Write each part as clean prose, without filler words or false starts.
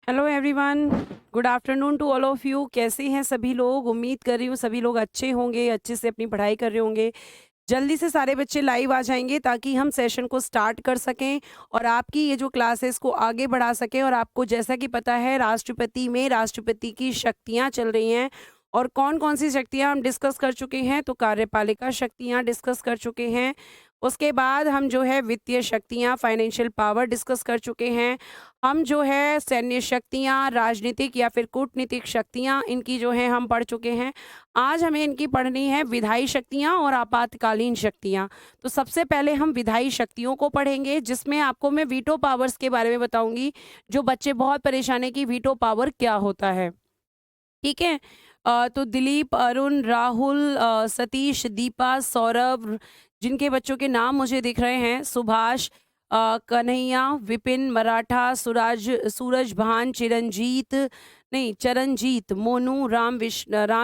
Hello everyone, good afternoon to all of you. कैसे हैं सभी लोग? उम्मीद कर रही हूँ सभी लोग अच्छे होंगे, अच्छे से अपनी पढ़ाई कर रहे होंगे। जल्दी से सारे बच्चे लाइव आ जाएंगे ताकि हम सेशन को स्टार्ट कर सकें और आपकी ये जो क्लासेस को आगे बढ़ा सकें। और आपको जैसा कि पता है, राष्ट्रपति में राष्ट्रपति की शक्तियाँ चल रही हैं। और कौन कौन सी शक्तियाँ हम डिस्कस कर चुके हैं? तो कार्यपालिका शक्तियाँ डिस्कस कर चुके हैं। उसके बाद हम जो है वित्तीय शक्तियाँ, फाइनेंशियल पावर डिस्कस कर चुके हैं। हम जो है सैन्य शक्तियाँ, राजनीतिक या फिर कूटनीतिक शक्तियाँ, इनकी जो है हम पढ़ चुके हैं। आज हमें इनकी पढ़नी है विधायी शक्तियाँ और आपातकालीन शक्तियाँ। तो सबसे पहले हम विधायी शक्तियों को पढ़ेंगे, जिसमें आपको मैं वीटो पावर्स के बारे में बताऊंगी। जो बच्चे बहुत परेशान है कि वीटो पावर क्या होता है, ठीक है। तो दिलीप, अरुण, राहुल, सतीश, दीपा, सौरभ, जिनके बच्चों के नाम मुझे दिख रहे हैं, सुभाष, कन्हैया, विपिन, मराठा, सूरज भान, चरणजीत, मोनू, राम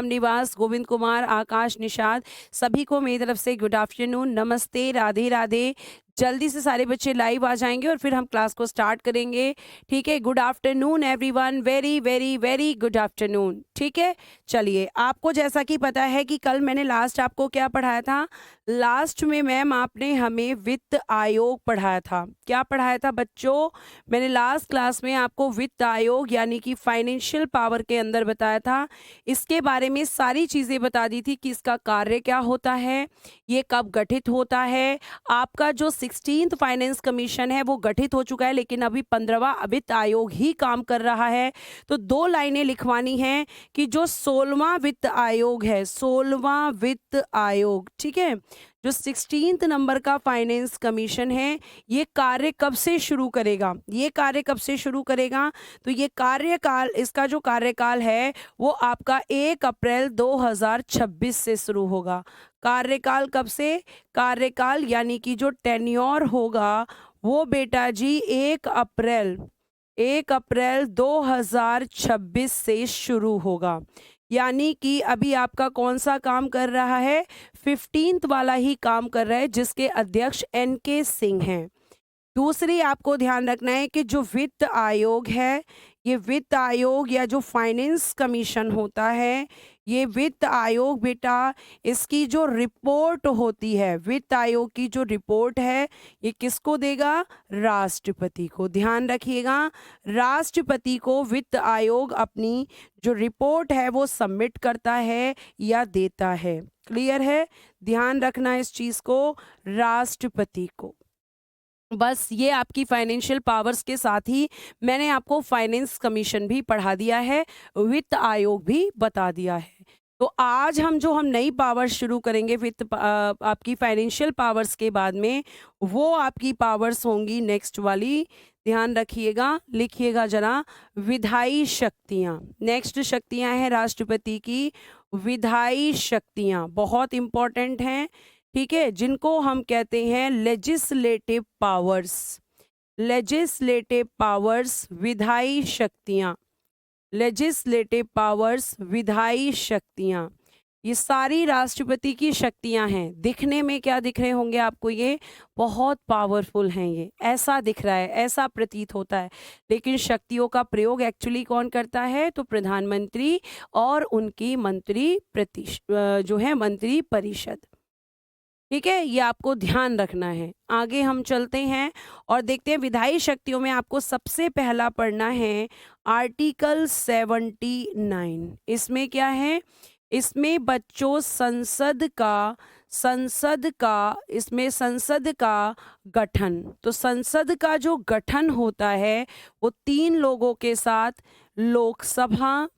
निवास, गोविंद कुमार, आकाश, निषाद, सभी को मेरी तरफ से गुड आफ्टरनून, नमस्ते, राधे राधे। जल्दी से सारे बच्चे लाइव आ जाएंगे और फिर हम क्लास को स्टार्ट करेंगे, ठीक है। Good afternoon everyone, very very very good afternoon, ठीक है। चलिए, आपको जैसा कि पता है कि कल मैंने लास्ट आपको क्या पढ़ाया था? लास्ट में मैम आपने हमें वित्त आयोग पढ़ाया था। क्या पढ़ाया था बच्चों? मैंने लास्ट क्लास में आपको वित्त आयोग यानी कि फाइनेंशियल पावर के अंदर बताया था। इसके बारे में सारी चीज़ें बता दी थी कि इसका कार्य क्या होता है, ये कब गठित होता है। आपका जो 16th फाइनेंस कमीशन है वो गठित हो चुका है, लेकिन अभी 15वां वित्त आयोग ही काम कर रहा है। तो 2 लाइनें लिखवानी हैं कि जो 16वां वित्त आयोग है, 16वां वित्त आयोग, ठीक है, जो 16th नंबर का फाइनेंस कमीशन है, ये कार्य कब से शुरू करेगा? ये कार्य कब से शुरू करेगा? तो ये कार्यकाल, इसका जो कार्यकाल है वो आपका 1 अप्रैल 2026 से शुरू होगा। कार्यकाल कब से? कार्यकाल यानी कि जो टेन्योर होगा वो बेटा जी 1 अप्रैल 2026 से शुरू होगा। यानी कि अभी आपका कौन सा काम कर रहा है? 15th वाला ही काम कर रहा है, जिसके अध्यक्ष NK सिंह हैं। दूसरी आपको ध्यान रखना है कि जो वित्त आयोग है, ये वित्त आयोग या जो फाइनेंस कमीशन होता है, ये वित्त आयोग बेटा, इसकी जो रिपोर्ट होती है, वित्त आयोग की जो रिपोर्ट है, ये किसको देगा? राष्ट्रपति को। ध्यान रखिएगा, राष्ट्रपति को वित्त आयोग अपनी जो रिपोर्ट है वो सबमिट करता है या देता है। क्लियर है? ध्यान रखना इस चीज को, राष्ट्रपति को। बस ये आपकी फाइनेंशियल पावर्स के साथ ही मैंने आपको फाइनेंस कमीशन भी पढ़ा दिया है, वित्त आयोग भी बता दिया है। तो आज हम नई पावर शुरू करेंगे आपकी फाइनेंशियल पावर्स के बाद में, वो आपकी पावर्स होंगी नेक्स्ट वाली। ध्यान रखिएगा, लिखिएगा जरा, विधायी शक्तियाँ। नेक्स्ट शक्तियाँ हैं राष्ट्रपति की विधायी शक्तियाँ, बहुत इंपॉर्टेंट हैं, ठीक है, जिनको हम कहते हैं लेजिस्लेटिव पावर्स। लेजिस्लेटिव पावर्स, विधायी शक्तियाँ, लेजिस्लेटिव पावर्स, विधायी शक्तियाँ, ये सारी राष्ट्रपति की शक्तियाँ हैं। दिखने में क्या दिख रहे होंगे आपको? ये बहुत पावरफुल हैं, ये ऐसा दिख रहा है, ऐसा प्रतीत होता है, लेकिन शक्तियों का प्रयोग एक्चुअली कौन करता है? तो प्रधानमंत्री और उनकी जो है मंत्री परिषद, ठीक है। ये आपको ध्यान रखना है। आगे हम चलते हैं और देखते हैं विधायी शक्तियों में आपको सबसे पहला पढ़ना है आर्टिकल 79। इसमें क्या है? इसमें बच्चों इसमें संसद का गठन। तो संसद का जो गठन होता है वो 3 लोगों के साथ, लोकसभा,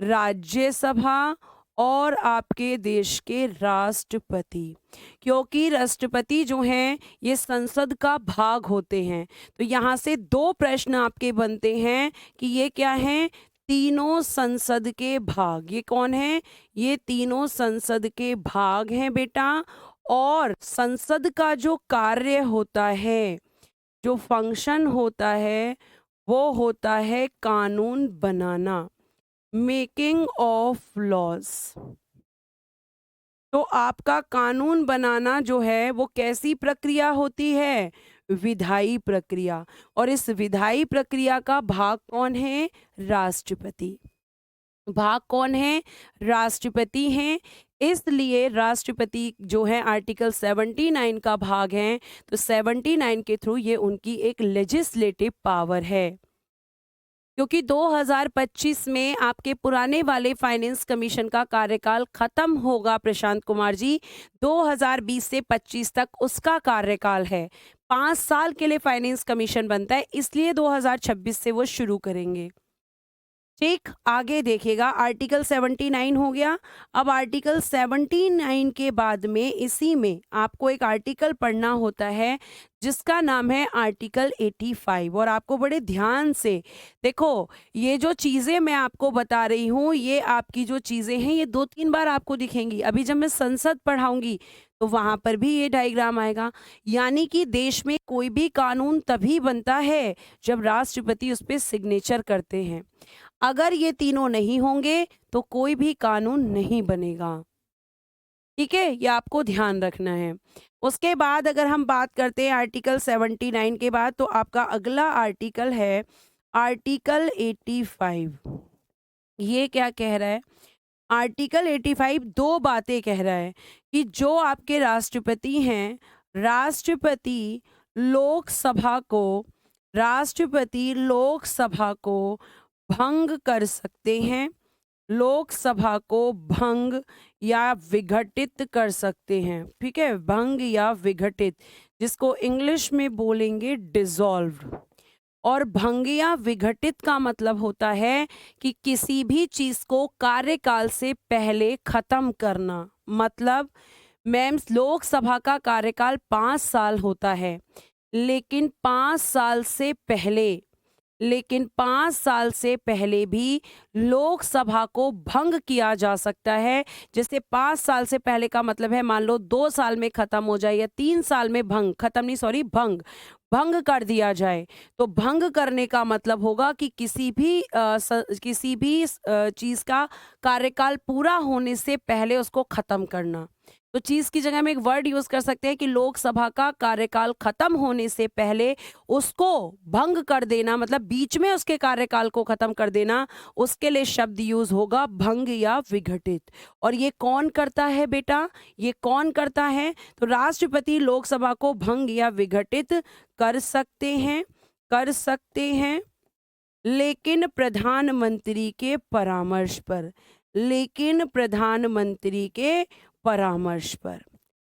राज्यसभा और आपके देश के राष्ट्रपति। क्योंकि राष्ट्रपति जो हैं ये संसद का भाग होते हैं, तो यहाँ से 2 प्रश्न आपके बनते हैं कि ये क्या हैं? तीनों संसद के भाग। ये कौन है? ये तीनों संसद के भाग हैं बेटा। और संसद का जो कार्य होता है, जो फंक्शन होता है, वो होता है कानून बनाना, मेकिंग ऑफ लॉज। तो आपका कानून बनाना जो है वो कैसी प्रक्रिया होती है? विधायी प्रक्रिया। और इस विधायी प्रक्रिया का भाग कौन है? राष्ट्रपति। भाग कौन है? राष्ट्रपति हैं। इसलिए राष्ट्रपति जो है आर्टिकल 79 का भाग है, तो 79 के थ्रू ये उनकी एक लेजिस्लेटिव पावर है। क्योंकि 2025 में आपके पुराने वाले फाइनेंस कमीशन का कार्यकाल खत्म होगा प्रशांत कुमार जी, 2020 से 25 तक उसका कार्यकाल है। 5 साल के लिए फाइनेंस कमीशन बनता है, इसलिए 2026 से वो शुरू करेंगे। ठीक, आगे देखिएगा, आर्टिकल 79 हो गया। अब आर्टिकल 79 के बाद में इसी में आपको एक आर्टिकल पढ़ना होता है जिसका नाम है आर्टिकल 85। और आपको बड़े ध्यान से देखो, ये जो चीज़ें मैं आपको बता रही हूँ, ये आपकी जो चीज़ें हैं ये 2-3 बार आपको दिखेंगी। अभी जब मैं संसद पढ़ाऊंगी तो वहाँ पर भी ये डायग्राम आएगा। यानी कि देश में कोई भी कानून तभी बनता है जब राष्ट्रपति उस पर सिग्नेचर करते हैं। अगर ये तीनों नहीं होंगे तो कोई भी कानून नहीं बनेगा। ठीक है, ये आपको ध्यान रखना है। उसके बाद अगर हम बात करते हैं आर्टिकल 79 के बाद, तो आपका अगला आर्टिकल है आर्टिकल 85। ये क्या कह रहा है? आर्टिकल 85 दो बातें कह रहा है कि जो आपके राष्ट्रपति हैं, राष्ट्रपति लोकसभा को भंग कर सकते हैं, लोकसभा को भंग या विघटित कर सकते हैं। ठीक है, भंग या विघटित, जिसको इंग्लिश में बोलेंगे डिसॉल्व। और भंग या विघटित का मतलब होता है कि किसी भी चीज को कार्यकाल से पहले खत्म करना। मतलब मैम, लोकसभा का कार्यकाल 5 साल होता है, लेकिन 5 साल से पहले भी लोकसभा को भंग किया जा सकता है। जैसे 5 साल से पहले का मतलब है, मान लो 2 साल में खत्म हो जाए या 3 साल में भंग कर दिया जाए। तो भंग करने का मतलब होगा कि किसी भी चीज का कार्यकाल पूरा होने से पहले उसको खत्म करना। तो चीज की जगह में एक वर्ड यूज कर सकते हैं कि लोकसभा का कार्यकाल खत्म होने से पहले उसको भंग कर देना, मतलब बीच में उसके कार्यकाल को खत्म कर देना, उसके लिए शब्द यूज होगा भंग या विघटित। और ये कौन करता है बेटा? ये कौन करता है? तो राष्ट्रपति लोकसभा को भंग या विघटित कर सकते हैं, लेकिन प्रधानमंत्री के परामर्श पर,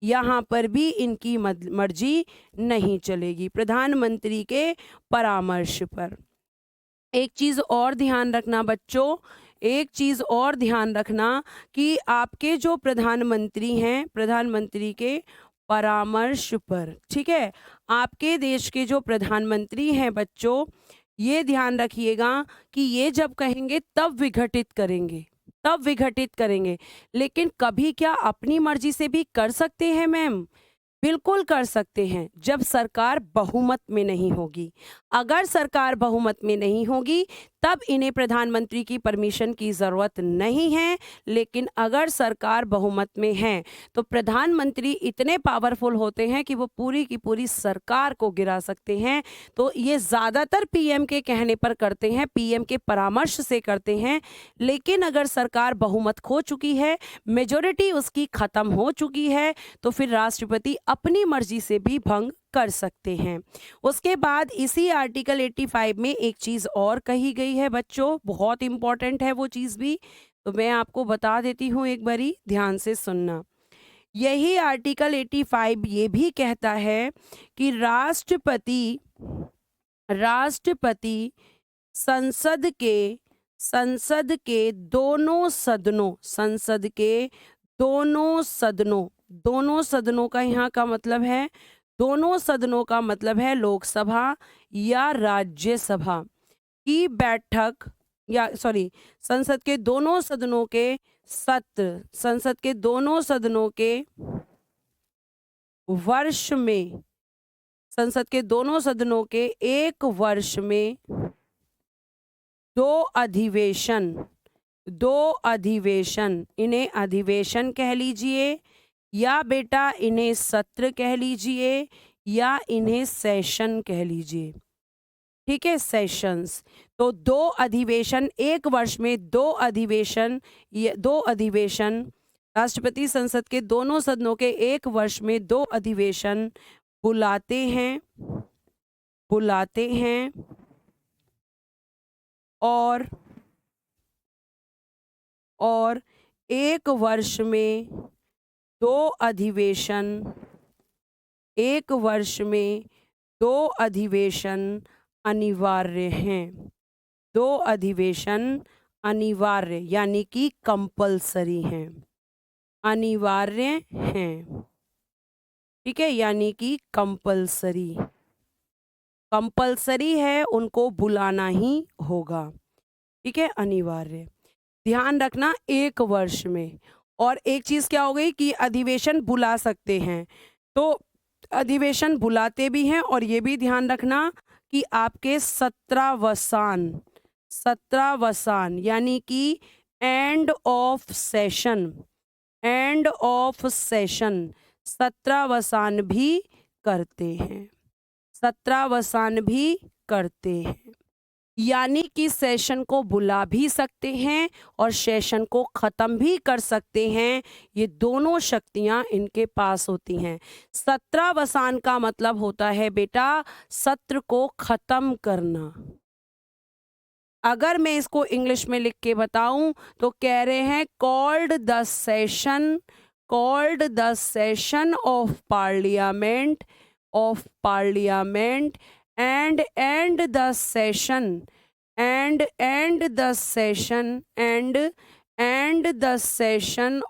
यहाँ पर भी इनकी मर्जी नहीं चलेगी, प्रधानमंत्री के परामर्श पर। एक चीज और ध्यान रखना बच्चों, कि आपके जो प्रधानमंत्री हैं, प्रधानमंत्री के परामर्श पर, ठीक है, आपके देश के जो प्रधानमंत्री हैं बच्चों, ये ध्यान रखिएगा कि ये जब कहेंगे तब विघटित करेंगे। लेकिन कभी क्या अपनी मर्जी से भी कर सकते हैं मैम? बिल्कुल कर सकते हैं, जब सरकार बहुमत में नहीं होगी। अगर सरकार बहुमत में नहीं होगी तब इन्हें प्रधानमंत्री की परमिशन की ज़रूरत नहीं है। लेकिन अगर सरकार बहुमत में है तो प्रधानमंत्री इतने पावरफुल होते हैं कि वो पूरी की पूरी सरकार को गिरा सकते हैं। तो ये ज़्यादातर पीएम के कहने पर करते हैं, पीएम के परामर्श से करते हैं। लेकिन अगर सरकार बहुमत खो चुकी है, मेजॉरिटी उसकी ख़त्म हो चुकी है, तो फिर राष्ट्रपति अपनी मर्जी से भी भंग कर सकते हैं। उसके बाद इसी आर्टिकल 85 में एक चीज और कही गई है बच्चों, बहुत इंपॉर्टेंट है वो चीज भी, तो मैं आपको बता देती हूँ, एक बारी ध्यान से सुनना। यही आर्टिकल 85 ये भी कहता है कि राष्ट्रपति संसद के दोनों सदनों का यहाँ का मतलब है, दोनों सदनों का मतलब है लोकसभा या राज्यसभा की बैठक, या सॉरी, संसद के दोनों सदनों के वर्ष में, संसद के दोनों सदनों के एक वर्ष में दो अधिवेशन, इन्हें अधिवेशन कह लीजिए, या बेटा इन्हें सत्र कह लीजिए, या इन्हें सेशन कह लीजिए। ठीक है, सेशंस। तो 2 अधिवेशन, 1 वर्ष में 2 अधिवेशन, ये 2 अधिवेशन, राष्ट्रपति संसद के दोनों सदनों के 1 वर्ष में 2 अधिवेशन बुलाते हैं और 1 वर्ष में 2 अधिवेशन, 1 वर्ष में 2 अधिवेशन अनिवार्य हैं। 2 अधिवेशन अनिवार्य यानी कि कंपल्सरी हैं, अनिवार्य हैं। ठीक है, यानी कि कंपल्सरी है, उनको बुलाना ही होगा। ठीक है, अनिवार्य। ध्यान रखना 1 वर्ष में। और एक चीज क्या हो गई कि अधिवेशन बुला सकते हैं, तो अधिवेशन बुलाते भी हैं। और ये भी ध्यान रखना कि आपके 17 वसान यानी कि एंड ऑफ सेशन 17 वसान भी करते हैं, 17 वसान भी करते हैं। यानी कि सेशन को बुला भी सकते हैं और सेशन को खत्म भी कर सकते हैं। ये दोनों शक्तियां इनके पास होती हैं। 17 वसान का मतलब होता है बेटा सत्र को खत्म करना। अगर मैं इसको इंग्लिश में लिख के बताऊं तो कह रहे हैं called the session of parliament and the session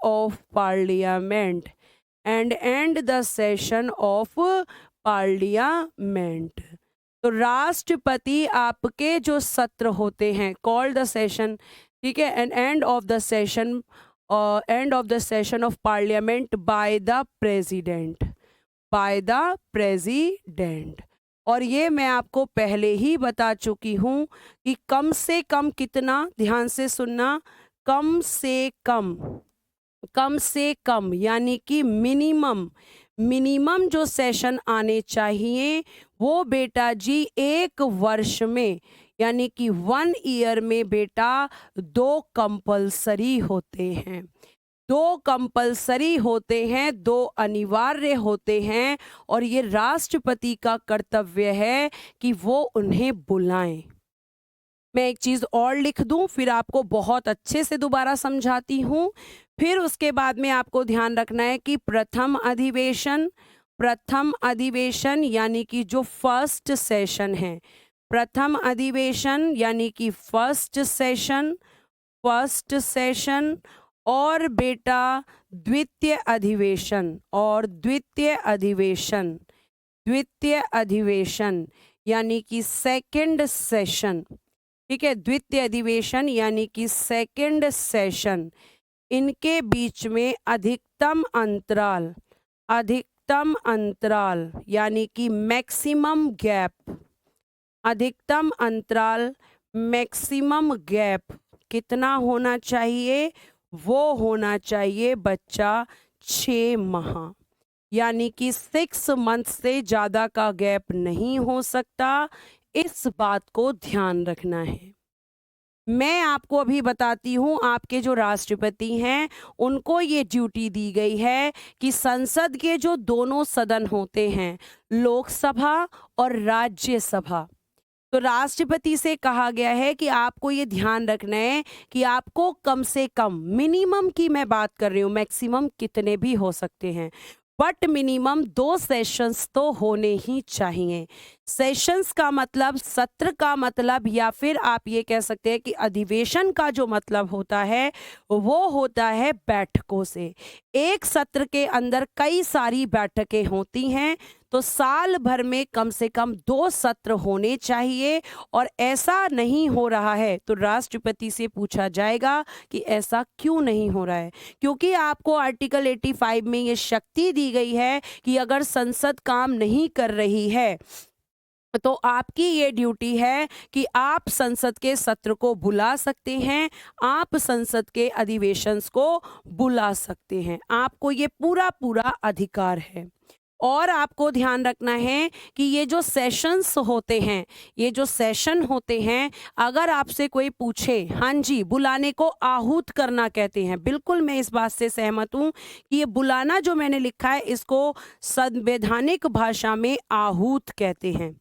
of parliament तो राष्ट्रपति आपके जो सत्र होते हैं कॉल्ड द सेशन, ठीक है, and end of the session of parliament by the president. और ये मैं आपको पहले ही बता चुकी हूँ कि कम से कम कितना, ध्यान से सुनना, कम से कम यानी कि मिनिमम जो सेशन आने चाहिए वो बेटा जी 1 वर्ष में यानी कि 1 ईयर में बेटा 2 कंपल्सरी होते हैं, 2 कंपल्सरी होते हैं, 2 अनिवार्य होते हैं। और ये राष्ट्रपति का कर्तव्य है कि वो उन्हें बुलाएं। मैं एक चीज और लिख दूं फिर आपको बहुत अच्छे से दोबारा समझाती हूं। फिर उसके बाद में आपको ध्यान रखना है कि प्रथम अधिवेशन यानी कि जो फर्स्ट सेशन है, प्रथम अधिवेशन यानी कि फर्स्ट सेशन और बेटा द्वितीय अधिवेशन यानी कि सेकंड सेशन। ठीक है, द्वितीय अधिवेशन यानी कि सेकंड सेशन, इनके बीच में अधिकतम अंतराल यानी कि मैक्सिमम गैप कितना होना चाहिए? वो होना चाहिए बच्चा 6 माह, यानी कि 6 मंथ से ज़्यादा का गैप नहीं हो सकता। इस बात को ध्यान रखना है। मैं आपको अभी बताती हूँ, आपके जो राष्ट्रपति हैं उनको ये ड्यूटी दी गई है कि संसद के जो दोनों सदन होते हैं, लोकसभा और राज्यसभा, तो राष्ट्रपति से कहा गया है कि आपको ये ध्यान रखना है कि आपको कम से कम, मिनिमम की मैं बात कर रही हूँ, मैक्सिमम कितने भी हो सकते हैं, बट मिनिमम 2 सेशंस तो होने ही चाहिए। सेशंस का मतलब, सत्र का मतलब, या फिर आप ये कह सकते हैं कि अधिवेशन का जो मतलब होता है वो होता है बैठकों से। एक सत्र के अंदर कई सारी बैठकें होती हैं, तो साल भर में कम से कम 2 सत्र होने चाहिए। और ऐसा नहीं हो रहा है तो राष्ट्रपति से पूछा जाएगा कि ऐसा क्यों नहीं हो रहा है, क्योंकि आपको आर्टिकल 85 में ये शक्ति दी गई है कि अगर संसद काम नहीं कर रही है तो आपकी ये ड्यूटी है कि आप संसद के सत्र को बुला सकते हैं, आप संसद के अधिवेशंस को बुला सकते हैं, आपको ये पूरा अधिकार है। और आपको ध्यान रखना है कि ये जो सेशंस होते हैं, ये जो सेशन होते हैं, अगर आपसे कोई पूछे, हाँ जी, बुलाने को आहूत करना कहते हैं। बिल्कुल मैं इस बात से सहमत हूँ कि ये बुलाना जो मैंने लिखा है इसको संवैधानिक भाषा में आहूत कहते हैं।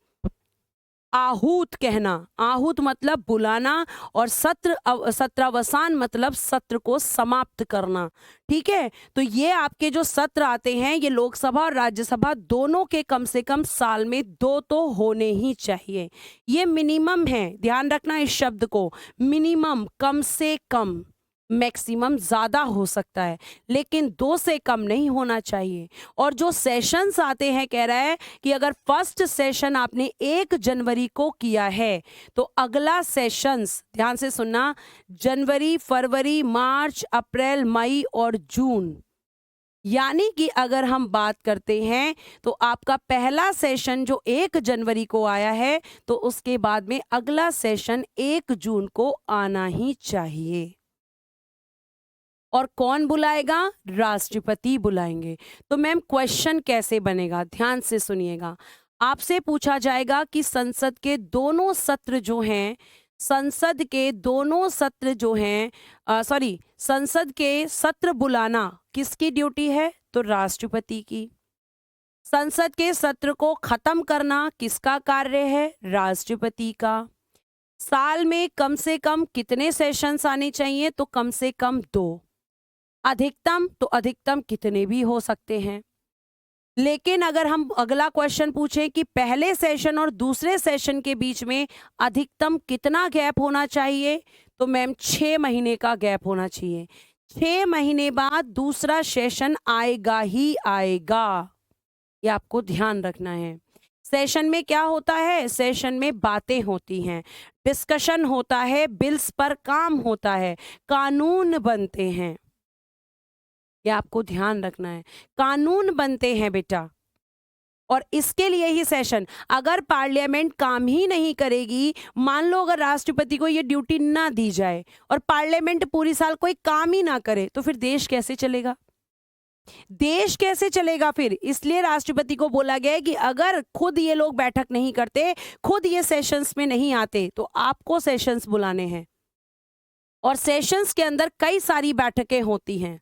आहूत कहना, आहूत मतलब बुलाना, और सत्रावसान मतलब सत्र को समाप्त करना। ठीक है, तो ये आपके जो सत्र आते हैं ये लोकसभा और राज्यसभा दोनों के कम से कम साल में 2 तो होने ही चाहिए। ये मिनिमम है, ध्यान रखना इस शब्द को, मिनिमम, कम से कम। मैक्सिमम ज्यादा हो सकता है लेकिन 2 से कम नहीं होना चाहिए। और जो सेशंस आते हैं, कह रहा है कि अगर फर्स्ट सेशन आपने 1 जनवरी को किया है तो अगला सेशंस, ध्यान से सुनना, जनवरी, फरवरी, मार्च, अप्रैल, मई और जून, यानी कि अगर हम बात करते हैं तो आपका पहला सेशन जो 1 जनवरी को आया है तो उसके बाद में अगला सेशन 1 जून को आना ही चाहिए। और कौन बुलाएगा? राष्ट्रपति बुलाएंगे। तो मैम क्वेश्चन कैसे बनेगा, ध्यान से सुनिएगा। आपसे पूछा जाएगा कि संसद के दोनों सत्र जो हैं, संसद के दोनों सत्र जो हैं, संसद के सत्र बुलाना किसकी ड्यूटी है? तो राष्ट्रपति की। संसद के सत्र को खत्म करना किसका कार्य है? राष्ट्रपति का। साल में कम से कम कितने सेशंस आने चाहिए? तो कम से कम 2। अधिकतम तो अधिकतम कितने भी हो सकते हैं। लेकिन अगर हम अगला क्वेश्चन पूछें कि पहले सेशन और दूसरे सेशन के बीच में अधिकतम कितना गैप होना चाहिए, तो मैम 6 महीने का गैप होना चाहिए। 6 महीने बाद दूसरा सेशन आएगा ही आएगा, ये आपको ध्यान रखना है। सेशन में क्या होता है? सेशन में बातें होती हैं, डिस्कशन होता है, बिल्स पर काम होता है, कानून बनते हैं, ये आपको ध्यान रखना है, कानून बनते हैं बेटा। और इसके लिए ही सेशन, अगर पार्लियामेंट काम ही नहीं करेगी, मान लो अगर राष्ट्रपति को ये ड्यूटी ना दी जाए और पार्लियामेंट पूरी साल कोई काम ही ना करे, तो फिर देश कैसे चलेगा? देश कैसे चलेगा फिर? इसलिए राष्ट्रपति को बोला गया है कि अगर खुद ये लोग बैठक नहीं करते, खुद ये सेशंस में नहीं आते, तो आपको सेशंस बुलाने हैं। और सेशंस के अंदर कई सारी बैठकें होती हैं।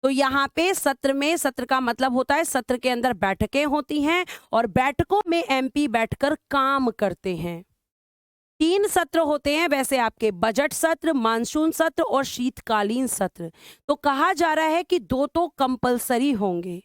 तो यहाँ पे सत्र में, सत्र का मतलब होता है सत्र के अंदर बैठकें होती हैं और बैठकों में एमपी बैठकर काम करते हैं। 3 सत्र होते हैं वैसे आपके, बजट सत्र, मानसून सत्र और शीतकालीन सत्र। तो कहा जा रहा है कि 2 तो कंपलसरी होंगे।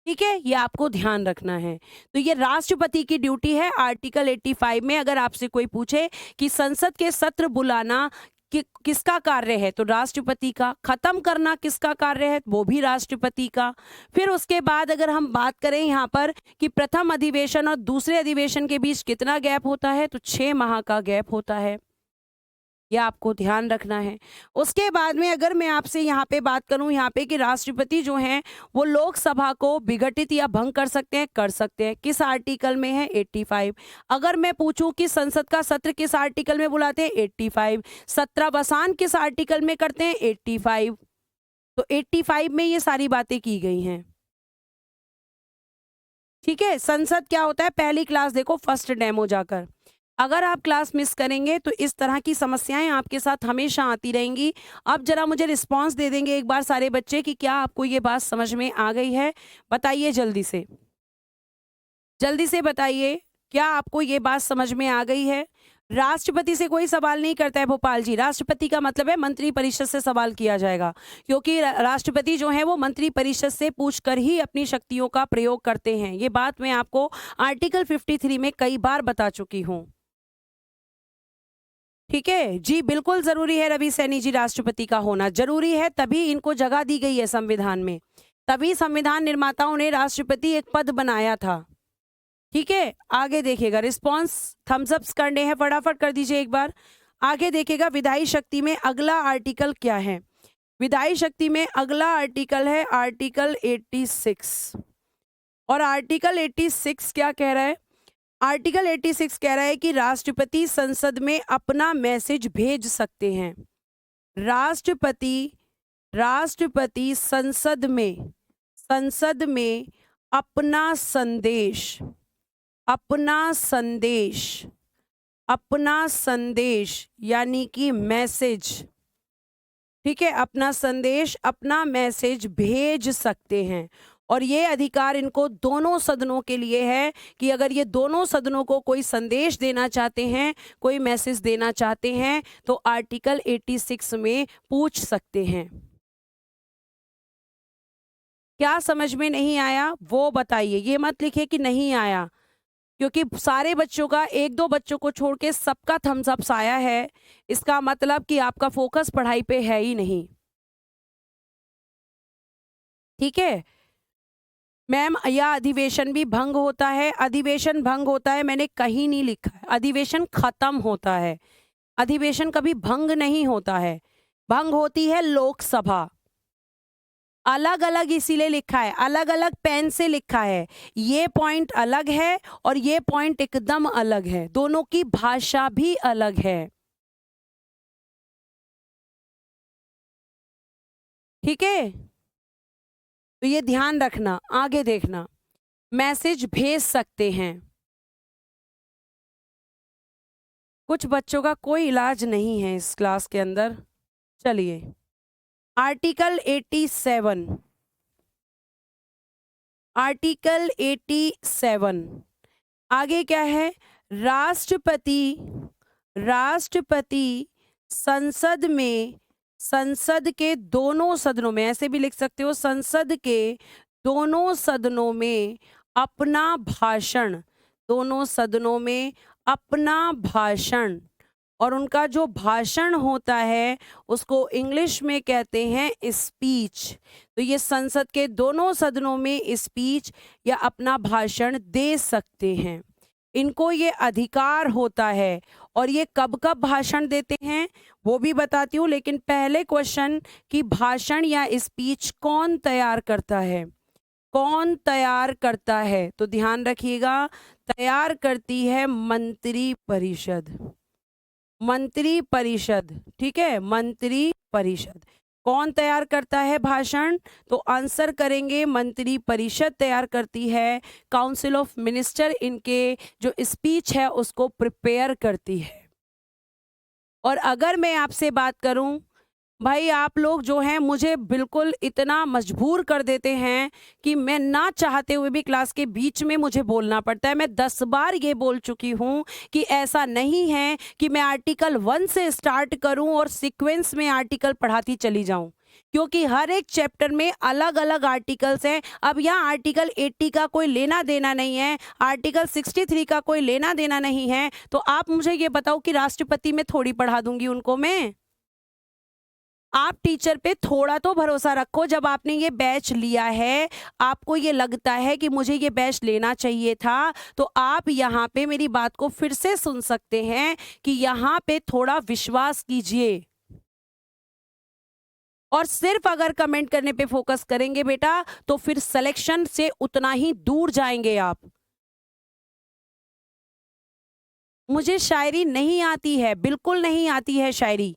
ठीक है, ये आपको ध्यान रखना है। तो ये राष्ट्रपति की ड्यूटी है। आर्टिकल 85 में अगर आपसे कोई पूछे कि संसद के सत्र बुलाना किसका कार्य है, तो राष्ट्रपति का। खत्म करना किसका कार्य है? वो भी राष्ट्रपति का। फिर उसके बाद अगर हम बात करें यहाँ पर कि प्रथम अधिवेशन और दूसरे अधिवेशन के बीच कितना गैप होता है, तो 6 माह का गैप होता है, यह आपको ध्यान रखना है। उसके बाद में अगर मैं आपसे यहाँ पे बात करूँ यहाँ पे कि राष्ट्रपति जो हैं वो लोकसभा को विघटित या भंग कर सकते हैं, कर सकते हैं। किस आर्टिकल में है? 85। अगर मैं पूछूं कि संसद का सत्र किस आर्टिकल में बुलाते हैं? 85। सत्रावसान किस आर्टिकल में करते हैं? 85। तो 85 में ये सारी बातें की गई हैं। ठीक है, संसद क्या होता है? पहली क्लास देखो, फर्स्ट डेमो जाकर। अगर आप क्लास मिस करेंगे तो इस तरह की समस्याएं आपके साथ हमेशा आती रहेंगी। अब जरा मुझे रिस्पांस दे देंगे एक बार सारे बच्चे कि क्या आपको ये बात समझ में आ गई है? बताइए जल्दी से, जल्दी से बताइए, क्या आपको ये बात समझ में आ गई है? राष्ट्रपति से कोई सवाल नहीं करता है भोपाल जी। राष्ट्रपति का मतलब है मंत्री परिषद से सवाल किया जाएगा, क्योंकि राष्ट्रपति जो है वो मंत्री परिषद से पूछकर ही अपनी शक्तियों का प्रयोग करते हैं। ये बात मैं आपको आर्टिकल 53 में कई बार बता चुकी हूँ। ठीक है जी, बिल्कुल जरूरी है रवि सैनी जी, राष्ट्रपति का होना जरूरी है, तभी इनको जगह दी गई है संविधान में, तभी संविधान निर्माताओं ने राष्ट्रपति एक पद बनाया था। ठीक है, आगे देखिएगा, रिस्पॉन्स थम्स अप्स करने हैं, फटाफट कर दीजिए एक बार। आगे देखिएगा विधायी शक्ति में अगला आर्टिकल क्या है। विधायी शक्ति में अगला आर्टिकल है आर्टिकल 86। और आर्टिकल 86 क्या कह रहा है? आर्टिकल 86 कह रहा है कि राष्ट्रपति संसद में अपना मैसेज भेज सकते हैं। राष्ट्रपति संसद संसद में अपना संदेश, अपना संदेश, अपना संदेश यानी कि मैसेज, ठीक है, अपना संदेश, अपना मैसेज भेज सकते हैं। और ये अधिकार इनको दोनों सदनों के लिए है कि अगर ये दोनों सदनों को कोई संदेश देना चाहते हैं, कोई मैसेज देना चाहते हैं, तो आर्टिकल 86 में पूछ सकते हैं। क्या समझ में नहीं आया वो बताइए, ये मत लिखिए कि नहीं आया, क्योंकि सारे बच्चों का, एक दो बच्चों को छोड़ के सबका थम्स अप आया है, इसका मतलब कि आपका फोकस पढ़ाई पे है ही नहीं। ठीक है मैम, या अधिवेशन भी भंग होता है? अधिवेशन भंग होता है मैंने कहीं नहीं लिखा है, अधिवेशन खत्म होता है, अधिवेशन कभी भंग नहीं होता है, भंग होती है लोकसभा। अलग अलग इसीलिए लिखा है, अलग अलग पेन से लिखा है, ये पॉइंट अलग है और ये पॉइंट एकदम अलग है, दोनों की भाषा भी अलग है। ठीक है, तो ये ध्यान रखना, आगे देखना, मैसेज भेज सकते हैं। कुछ बच्चों का कोई इलाज नहीं है इस क्लास के अंदर। चलिए, आर्टिकल 87, आर्टिकल 87 आगे क्या है? राष्ट्रपति, राष्ट्रपति संसद में, संसद के दोनों सदनों में, ऐसे भी लिख सकते हो, संसद के दोनों सदनों में अपना भाषण, दोनों सदनों में अपना भाषण, और उनका जो भाषण होता है उसको इंग्लिश में कहते हैं स्पीच। तो ये संसद के दोनों सदनों में स्पीच या अपना भाषण दे सकते हैं, इनको ये अधिकार होता है। और ये कब कब भाषण देते हैं वो भी बताती हूँ, लेकिन पहले क्वेश्चन कि भाषण या स्पीच कौन तैयार करता है, कौन तैयार करता है, तो ध्यान रखिएगा, तैयार करती है मंत्री परिषद, मंत्री परिषद। ठीक है, मंत्री परिषद। कौन तैयार करता है भाषण? तो आंसर करेंगे मंत्री परिषद तैयार करती है, काउंसिल ऑफ मिनिस्टर इनके जो स्पीच है उसको प्रिपेयर करती है। और अगर मैं आपसे बात करूं, भाई आप लोग जो हैं मुझे बिल्कुल इतना मजबूर कर देते हैं कि मैं ना चाहते हुए भी क्लास के बीच में मुझे बोलना पड़ता है। मैं 10 बार ये बोल चुकी हूँ कि ऐसा नहीं है कि मैं आर्टिकल 1 से स्टार्ट करूँ और सीक्वेंस में आर्टिकल पढ़ाती चली जाऊँ, क्योंकि हर एक चैप्टर में अलग अलग आर्टिकल्स हैं। अब यहाँ आर्टिकल 80 का कोई लेना देना नहीं है, आर्टिकल 63 का कोई लेना देना नहीं है, तो आप मुझे ये बताओ कि राष्ट्रपति में थोड़ी पढ़ा दूंगी उनको मैं? आप टीचर पे थोड़ा तो भरोसा रखो। जब आपने ये बैच लिया है, आपको ये लगता है कि मुझे ये बैच लेना चाहिए था, तो आप यहाँ पे मेरी बात को फिर से सुन सकते हैं कि यहाँ पे थोड़ा विश्वास कीजिए। और सिर्फ अगर कमेंट करने पे फोकस करेंगे बेटा, तो फिर सिलेक्शन से उतना ही दूर जाएंगे आप। मुझे शायरी नहीं आती है, बिल्कुल नहीं आती है शायरी,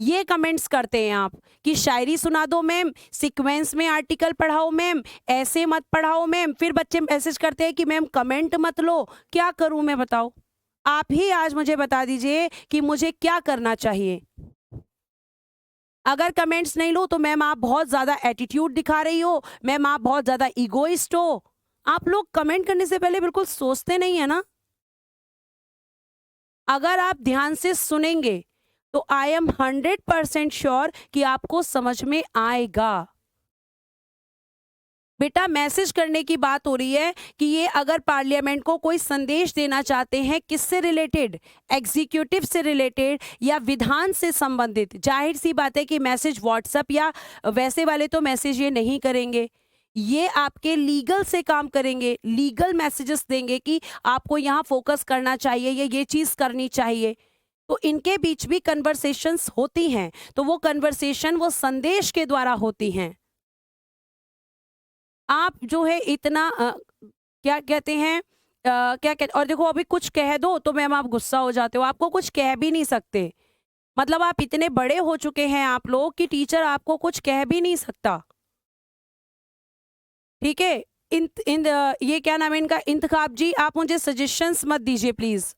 ये कमेंट्स करते हैं आप कि शायरी सुना दो मैम, सीक्वेंस में आर्टिकल पढ़ाओ मैम, ऐसे मत पढ़ाओ मैम। फिर बच्चे मैसेज करते हैं कि मैम कमेंट मत लो। क्या करूं मैं बताओ? आप ही आज मुझे बता दीजिए कि मुझे क्या करना चाहिए। अगर कमेंट्स नहीं लो तो मैम आप बहुत ज़्यादा एटीट्यूड दिखा रही हो, मैम आप बहुत ज़्यादा ईगोइस्ट हो। आप लोग कमेंट करने से पहले बिल्कुल सोचते नहीं है ना। अगर आप ध्यान से सुनेंगे तो आई एम 100% श्योर कि आपको समझ में आएगा। बेटा मैसेज करने की बात हो रही है कि ये अगर पार्लियामेंट को कोई संदेश देना चाहते हैं, किससे रिलेटेड? एग्जीक्यूटिव से रिलेटेड या विधान से संबंधित। जाहिर सी बात है कि मैसेज व्हाट्सएप या वैसे वाले तो मैसेज ये नहीं करेंगे, ये आपके लीगल से काम करेंगे, लीगल मैसेजेस देंगे कि आपको यहाँ फोकस करना चाहिए, ये चीज़ करनी चाहिए। तो इनके बीच भी कन्वर्सेशंस होती हैं, तो वो कन्वर्सेशन वो संदेश के द्वारा होती हैं। आप जो है इतना क्या कहते हैं, क्या कहते, और देखो अभी कुछ कह दो तो मैम आप गुस्सा हो जाते हो, आपको कुछ कह भी नहीं सकते। मतलब आप इतने बड़े हो चुके हैं आप लोग कि टीचर आपको कुछ कह भी नहीं सकता। ठीक है। ये क्या नाम है इनका, इंतखाब जी, आप मुझे सजेशंस मत दीजिए प्लीज।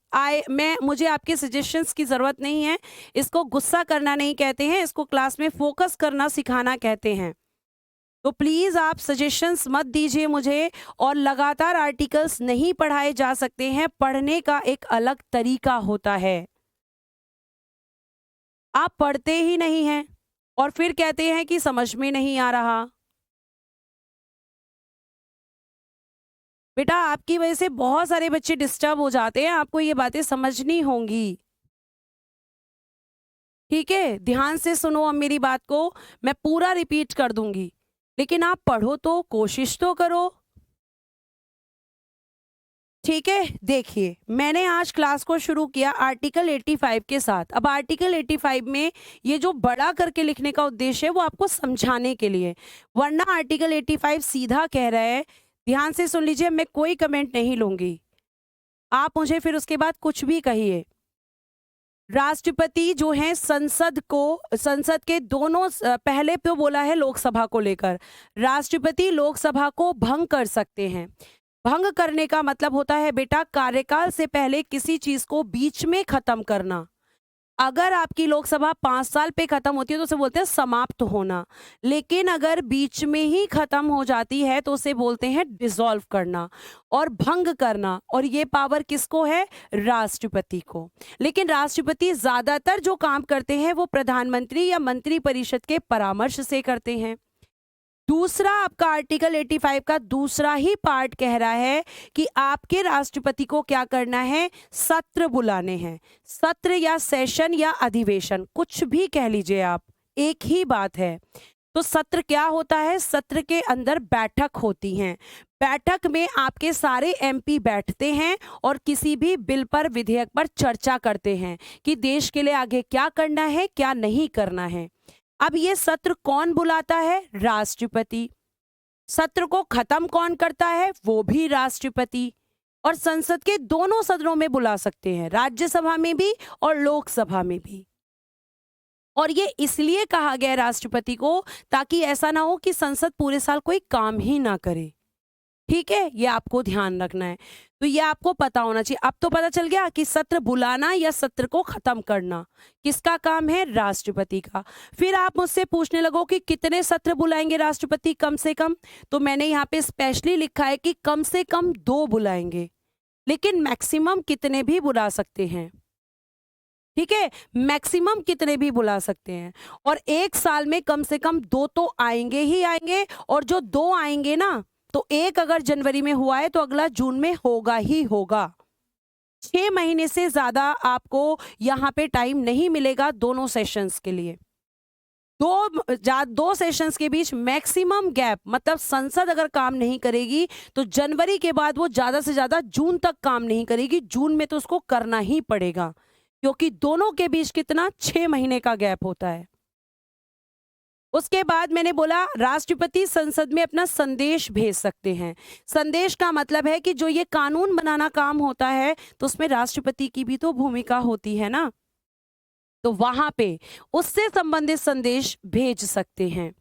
मुझे आपके सजेशंस की जरूरत नहीं है। इसको गुस्सा करना नहीं कहते हैं, इसको क्लास में फोकस करना सिखाना कहते हैं। तो प्लीज आप सजेशंस मत दीजिए मुझे। और लगातार आर्टिकल्स नहीं पढ़ाए जा सकते हैं, पढ़ने का एक अलग तरीका होता है। आप पढ़ते ही नहीं हैं और फिर कहते हैं कि समझ में नहीं आ रहा। बेटा आपकी वजह से बहुत सारे बच्चे डिस्टर्ब हो जाते हैं, आपको ये बातें समझनी होंगी। ठीक है, ध्यान से सुनो अब मेरी बात को, मैं पूरा रिपीट कर दूंगी, लेकिन आप पढ़ो तो, कोशिश तो करो। ठीक है, देखिए मैंने आज क्लास को शुरू किया आर्टिकल 85 के साथ। अब आर्टिकल 85 में ये जो बड़ा करके लिखने का उद्देश्य है वो आपको समझाने के लिए, वरना आर्टिकल 85 सीधा कह रहा है, ध्यान से सुन लीजिए, मैं कोई कमेंट नहीं लूंगी, आप मुझे फिर उसके बाद कुछ भी कहिए। राष्ट्रपति जो है संसद को, संसद के दोनों पहले तो बोला है लोकसभा को लेकर, राष्ट्रपति लोकसभा को भंग कर सकते हैं। भंग करने का मतलब होता है बेटा कार्यकाल से पहले किसी चीज को बीच में खत्म करना। अगर आपकी लोकसभा 5 साल पे खत्म होती है तो उसे बोलते हैं समाप्त होना, लेकिन अगर बीच में ही खत्म हो जाती है तो उसे बोलते हैं डिसॉल्व करना और भंग करना। और ये पावर किसको है? राष्ट्रपति को। लेकिन राष्ट्रपति ज्यादातर जो काम करते हैं वो प्रधानमंत्री या मंत्री परिषद के परामर्श से करते हैं। दूसरा आपका आर्टिकल 85 का दूसरा ही पार्ट कह रहा है कि आपके राष्ट्रपति को क्या करना है? सत्र बुलाने हैं। सत्र या सेशन या अधिवेशन, कुछ भी कह लीजिए आप, एक ही बात है। तो सत्र क्या होता है? सत्र के अंदर बैठक होती हैं। बैठक में आपके सारे एमपी बैठते हैं और किसी भी बिल पर, विधेयक पर चर्चा करते हैं कि देश के लिए आगे क्या करना है, क्या नहीं करना है। अब ये सत्र कौन बुलाता है? राष्ट्रपति। सत्र को खत्म कौन करता है? वो भी राष्ट्रपति। और संसद के दोनों सदनों में बुला सकते हैं, राज्यसभा में भी और लोकसभा में भी। और ये इसलिए कहा गया राष्ट्रपति को ताकि ऐसा ना हो कि संसद पूरे साल कोई काम ही ना करे। ठीक है, ये आपको ध्यान रखना है। तो ये आपको पता होना चाहिए। अब तो पता चल गया कि सत्र बुलाना या सत्र को खत्म करना किसका काम है? राष्ट्रपति का। फिर आप मुझसे पूछने लगो कि कितने सत्र बुलाएंगे राष्ट्रपति कम से कम, तो मैंने यहाँ पे स्पेशली लिखा है कि कम से कम 2 बुलाएंगे, लेकिन मैक्सिमम कितने भी बुला सकते हैं। ठीक है, मैक्सिमम कितने भी बुला सकते हैं। और एक साल में कम से कम 2 तो आएंगे ही आएंगे। और जो 2 आएंगे ना, तो एक अगर जनवरी में हुआ है तो अगला जून में होगा ही होगा। 6 महीने से ज्यादा आपको यहाँ पे टाइम नहीं मिलेगा दोनों सेशंस के लिए। दो सेशंस के बीच मैक्सिमम गैप, मतलब संसद अगर काम नहीं करेगी तो जनवरी के बाद वो ज्यादा से ज्यादा जून तक काम नहीं करेगी। जून में तो उसको करना ही पड़ेगा, क्योंकि दोनों के बीच कितना? 6 महीने का गैप होता है। उसके बाद मैंने बोला राष्ट्रपति संसद में अपना संदेश भेज सकते हैं। संदेश का मतलब है कि जो ये कानून बनाना काम होता है तो उसमें राष्ट्रपति की भी तो भूमिका होती है ना, तो वहां पे उससे संबंधित संदेश भेज सकते हैं।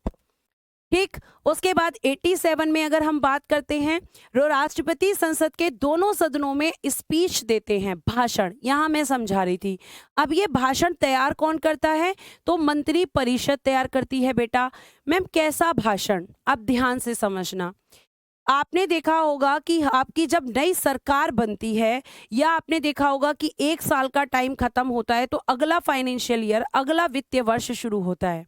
ठीक, उसके बाद 87 में अगर हम बात करते हैं, राष्ट्रपति संसद के दोनों सदनों में स्पीच देते हैं, भाषण। यहां मैं समझा रही थी। अब ये भाषण तैयार कौन करता है? तो मंत्री परिषद तैयार करती है बेटा। मैम कैसा भाषण? अब ध्यान से समझना। आपने देखा होगा कि आपकी जब नई सरकार बनती है, या आपने देखा होगा कि 1 साल का टाइम खत्म होता है तो अगला फाइनेंशियल ईयर, अगला वित्तीय वर्ष शुरू होता है।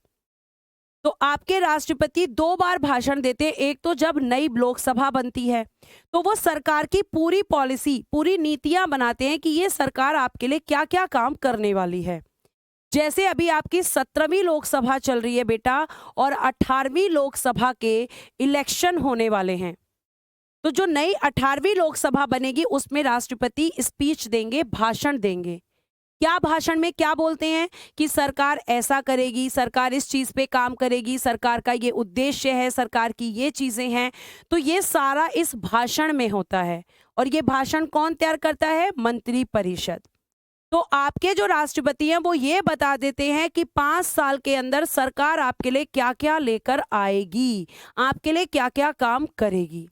तो आपके राष्ट्रपति 2 बार भाषण देते हैं। एक तो जब नई लोकसभा बनती है तो वो सरकार की पूरी पॉलिसी, पूरी नीतियां बनाते हैं कि ये सरकार आपके लिए क्या क्या काम करने वाली है। जैसे अभी आपकी 17वीं लोकसभा चल रही है बेटा, और 18वीं लोकसभा के इलेक्शन होने वाले हैं। तो जो नई 18वीं लोकसभा बनेगी उसमें राष्ट्रपति स्पीच देंगे, भाषण देंगे। क्या भाषण में क्या बोलते हैं? कि सरकार ऐसा करेगी, सरकार इस चीज पे काम करेगी, सरकार का ये उद्देश्य है, सरकार की ये चीजें हैं। तो ये सारा इस भाषण में होता है। और ये भाषण कौन तैयार करता है? मंत्री परिषद। तो आपके जो राष्ट्रपति हैं वो ये बता देते हैं कि 5 साल के अंदर सरकार आपके लिए क्या-क्या लेकर आएगी, आपके लिए क्या-क्या काम करेगी।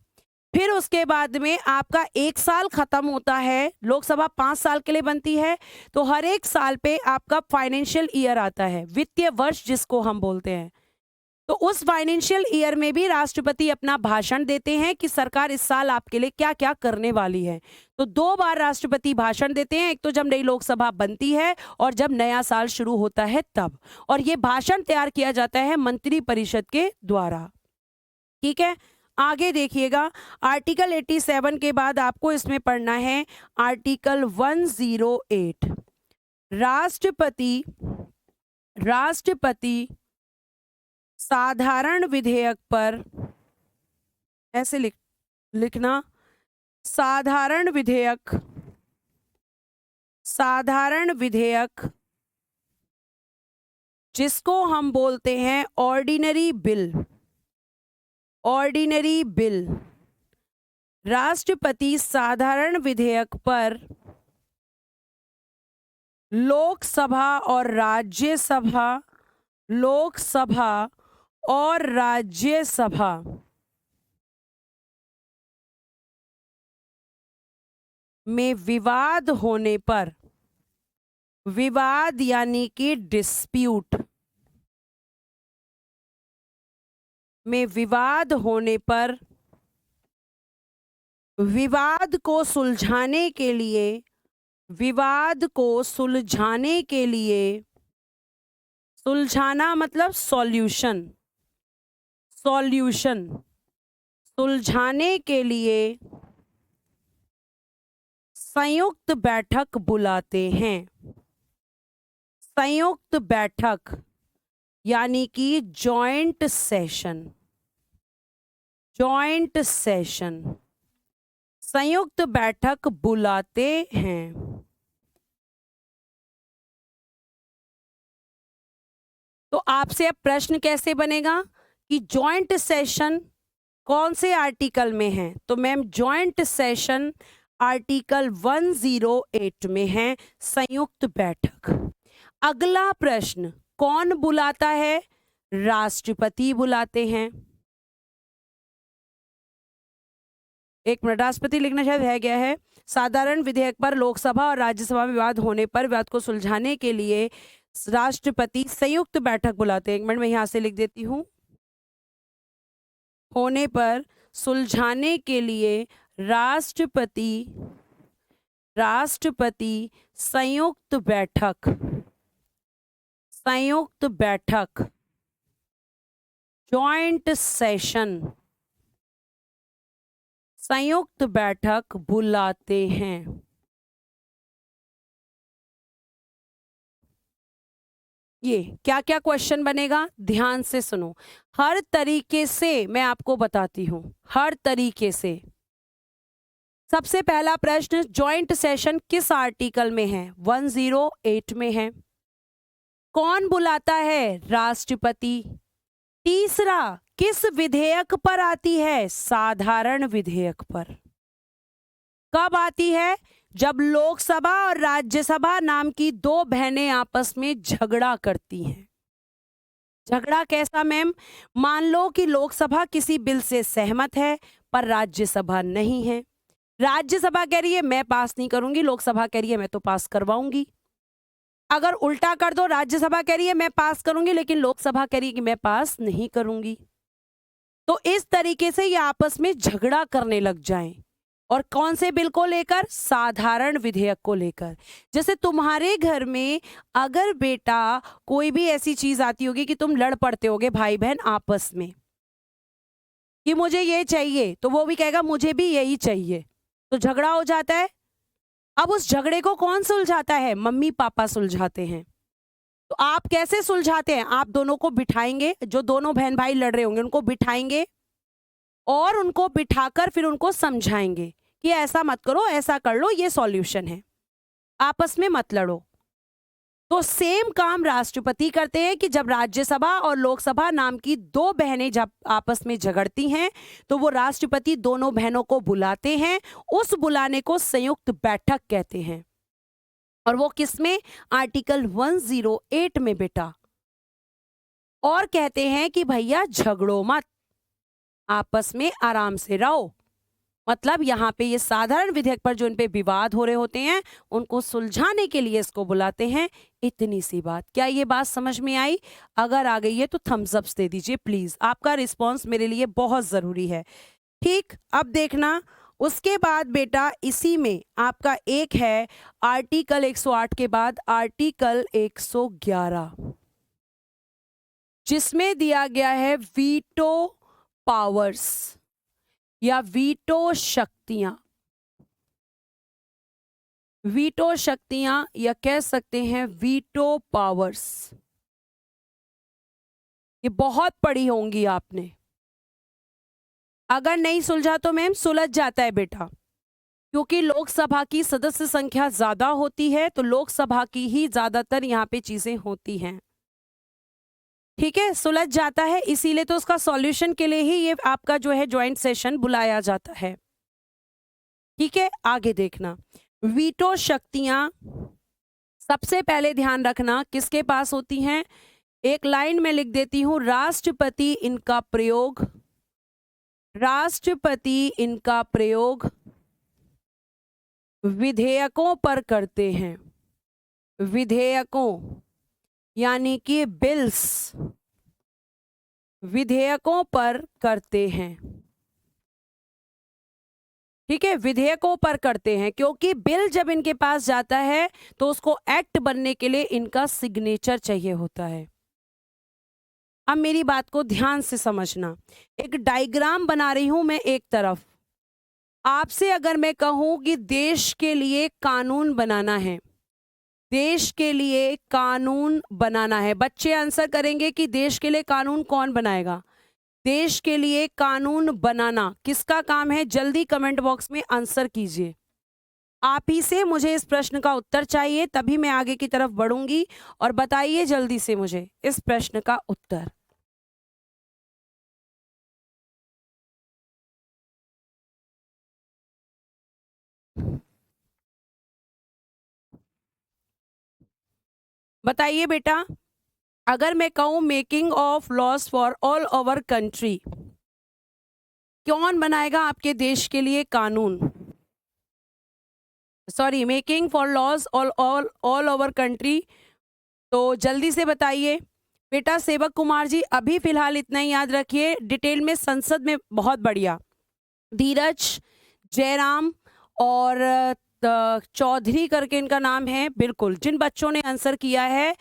फिर उसके बाद में आपका 1 साल खत्म होता है, लोकसभा 5 साल के लिए बनती है, तो हर 1 साल पे आपका फाइनेंशियल ईयर आता है, वित्तीय वर्ष जिसको हम बोलते हैं। तो उस फाइनेंशियल ईयर में भी राष्ट्रपति अपना भाषण देते हैं कि सरकार इस साल आपके लिए क्या-क्या करने वाली है। तो 2 बार राष्ट्रपति भाषण देते हैं, एक तो जब नई लोकसभा बनती है और जब नया साल शुरू होता है तब। और ये भाषण तैयार किया जाता है मंत्रिपरिषद के द्वारा। ठीक है, आगे देखिएगा, आर्टिकल 87 के बाद आपको इसमें पढ़ना है आर्टिकल 108। राष्ट्रपति साधारण विधेयक पर, ऐसे लिखना, साधारण विधेयक जिसको हम बोलते हैं ऑर्डिनरी बिल, राष्ट्रपति साधारण विधेयक पर लोकसभा और राज्यसभा में विवाद होने पर, विवाद यानी कि डिस्प्यूट में विवाद होने पर विवाद को सुलझाने के लिए, सुलझाना मतलब सॉल्यूशन, सुलझाने के लिए संयुक्त बैठक बुलाते हैं। संयुक्त बैठक यानी कि जॉइंट सेशन, संयुक्त बैठक बुलाते हैं। तो आपसे अब प्रश्न कैसे बनेगा कि जॉइंट सेशन कौन से आर्टिकल में है? तो मैम जॉइंट सेशन आर्टिकल 108 में है, संयुक्त बैठक। अगला प्रश्न, कौन बुलाता है? राष्ट्रपति बुलाते हैं। एक मिनट, राष्ट्रपति लिखना शायद रह गया है। साधारण विधेयक पर लोकसभा और राज्यसभा में विवाद होने पर विवाद को सुलझाने के लिए राष्ट्रपति संयुक्त बैठक बुलाते हैं। एक मिनट में यहां से लिख देती हूं, होने पर सुलझाने के लिए राष्ट्रपति संयुक्त बैठक जॉइंट सेशन, संयुक्त बैठक बुलाते हैं। ये क्या क्या क्वेश्चन बनेगा, ध्यान से सुनो, हर तरीके से मैं आपको बताती हूं, हर तरीके से। सबसे पहला प्रश्न, जॉइंट सेशन किस आर्टिकल में है? 108 में है। कौन बुलाता है? राष्ट्रपति। तीसरा, किस विधेयक पर आती है? साधारण विधेयक पर। कब आती है? जब लोकसभा और राज्यसभा नाम की 2 बहनें आपस में झगड़ा करती हैं। झगड़ा कैसा मैम? मान लो कि लोकसभा किसी बिल से सहमत है पर राज्यसभा नहीं है। राज्यसभा कह रही है मैं पास नहीं करूंगी, लोकसभा कह रही है मैं तो पास करवाऊंगी। अगर उल्टा कर दो, राज्यसभा कह रही है मैं पास करूंगी लेकिन लोकसभा कह रही है कि मैं पास नहीं करूंगी, तो इस तरीके से ये आपस में झगड़ा करने लग जाएं। और कौन से बिल को लेकर? साधारण विधेयक को लेकर। जैसे तुम्हारे घर में अगर बेटा कोई भी ऐसी चीज आती होगी कि तुम लड़ पड़ते होगे भाई बहन आपस में कि मुझे ये चाहिए, तो वो भी कहेगा मुझे भी यही चाहिए, तो झगड़ा हो जाता है। अब उस झगड़े को कौन सुलझाता है? मम्मी पापा सुलझाते हैं। तो आप कैसे सुलझाते हैं? आप दोनों को बिठाएंगे, जो दोनों बहन भाई लड़ रहे होंगे उनको बिठाएंगे और उनको बिठाकर फिर उनको समझाएंगे कि ऐसा मत करो, ऐसा कर लो, ये सॉल्यूशन है, आपस में मत लड़ो। तो सेम काम राष्ट्रपति करते हैं कि जब राज्यसभा और लोकसभा नाम की 2 बहनें जब आपस में झगड़ती हैं तो वो राष्ट्रपति दोनों बहनों को बुलाते हैं। उस बुलाने को संयुक्त बैठक कहते हैं। और वो किसमें? आर्टिकल 108 में बेटा। और कहते हैं कि भैया झगड़ो मत, आपस में आराम से रहो। मतलब यहाँ पे ये साधारण विधेयक पर जो इन पे विवाद हो रहे होते हैं उनको सुलझाने के लिए इसको बुलाते हैं। इतनी सी बात। क्या ये बात समझ में आई? अगर आ गई है तो थम्स अप्स दे दीजिए प्लीज, आपका रिस्पॉन्स मेरे लिए बहुत जरूरी है। ठीक, अब देखना उसके बाद बेटा इसी में आपका एक है आर्टिकल 108 के बाद आर्टिकल 111, जिसमें दिया गया है वीटो पावर्स या वीटो शक्तियां। वीटो शक्तियां या कह सकते हैं वीटो पावर्स। ये बहुत पढ़ी होंगी आपने। अगर नहीं सुलझा तो मैम सुलझ जाता है बेटा, क्योंकि लोकसभा की सदस्य संख्या ज्यादा होती है तो लोकसभा की ही ज्यादातर यहाँ पे चीजें होती हैं। ठीक है, सुलझ जाता है, इसीलिए तो उसका सॉल्यूशन के लिए ही ये आपका जो है ज्वाइंट सेशन बुलाया जाता है। ठीक है, आगे देखना वीटो शक्तियां सबसे पहले ध्यान रखना किसके पास होती हैं। एक लाइन में लिख देती हूं, राष्ट्रपति इनका प्रयोग, राष्ट्रपति इनका प्रयोग विधेयकों पर करते हैं। विधेयकों यानी कि बिल्स, विधेयकों पर करते हैं। ठीक है, विधेयकों पर करते हैं, क्योंकि बिल जब इनके पास जाता है तो उसको एक्ट बनने के लिए इनका सिग्नेचर चाहिए होता है। अब मेरी बात को ध्यान से समझना, एक डायग्राम बना रही हूं मैं। एक तरफ आपसे अगर मैं कहूं कि देश के लिए कानून बनाना है, देश के लिए कानून बनाना है, बच्चे आंसर करेंगे कि देश के लिए कानून कौन बनाएगा। देश के लिए कानून बनाना किसका काम है? जल्दी कमेंट बॉक्स में आंसर कीजिए। आप ही से मुझे इस प्रश्न का उत्तर चाहिए, तभी मैं आगे की तरफ बढ़ूंगी। और बताइए जल्दी से मुझे इस प्रश्न का उत्तर। बताइए बेटा, अगर मैं कहूं making of laws for all over country, कौन बनाएगा आपके देश के लिए कानून? Sorry, making for laws all over country. तो जल्दी से बताइए बेटा। सेवक कुमार जी, अभी फिलहाल इतना ही याद रखिए, डिटेल में संसद में बहुत बढ़िया। धीरज, जयराम और चौधरी करके इनका नाम है, बिल्कुल जिन बच्चों ने आंसर किया है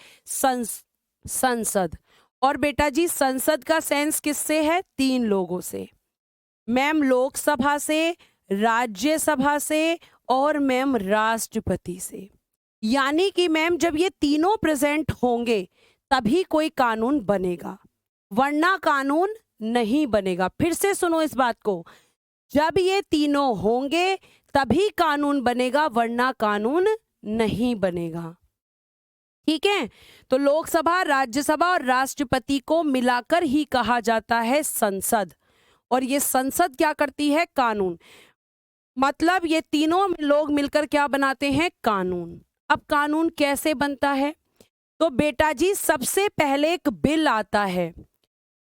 संसद। और बेटा जी संसद का सेंस किससे है? 3 लोगों से मैम, लोकसभा से, राज्यसभा से और मैम राष्ट्रपति से। यानी कि मैम जब ये तीनों प्रेजेंट होंगे तभी कोई कानून बनेगा, वरना कानून नहीं बनेगा। फिर से सुनो इस बात को, जब ये तीनों होंगे तभी कानून बनेगा, वरना कानून नहीं बनेगा। ठीक है, तो लोकसभा, राज्यसभा और राष्ट्रपति को मिलाकर ही कहा जाता है संसद। और ये संसद क्या करती है? कानून। मतलब ये तीनों लोग मिलकर क्या बनाते हैं? कानून। अब कानून कैसे बनता है? तो बेटा जी सबसे पहले एक बिल आता है,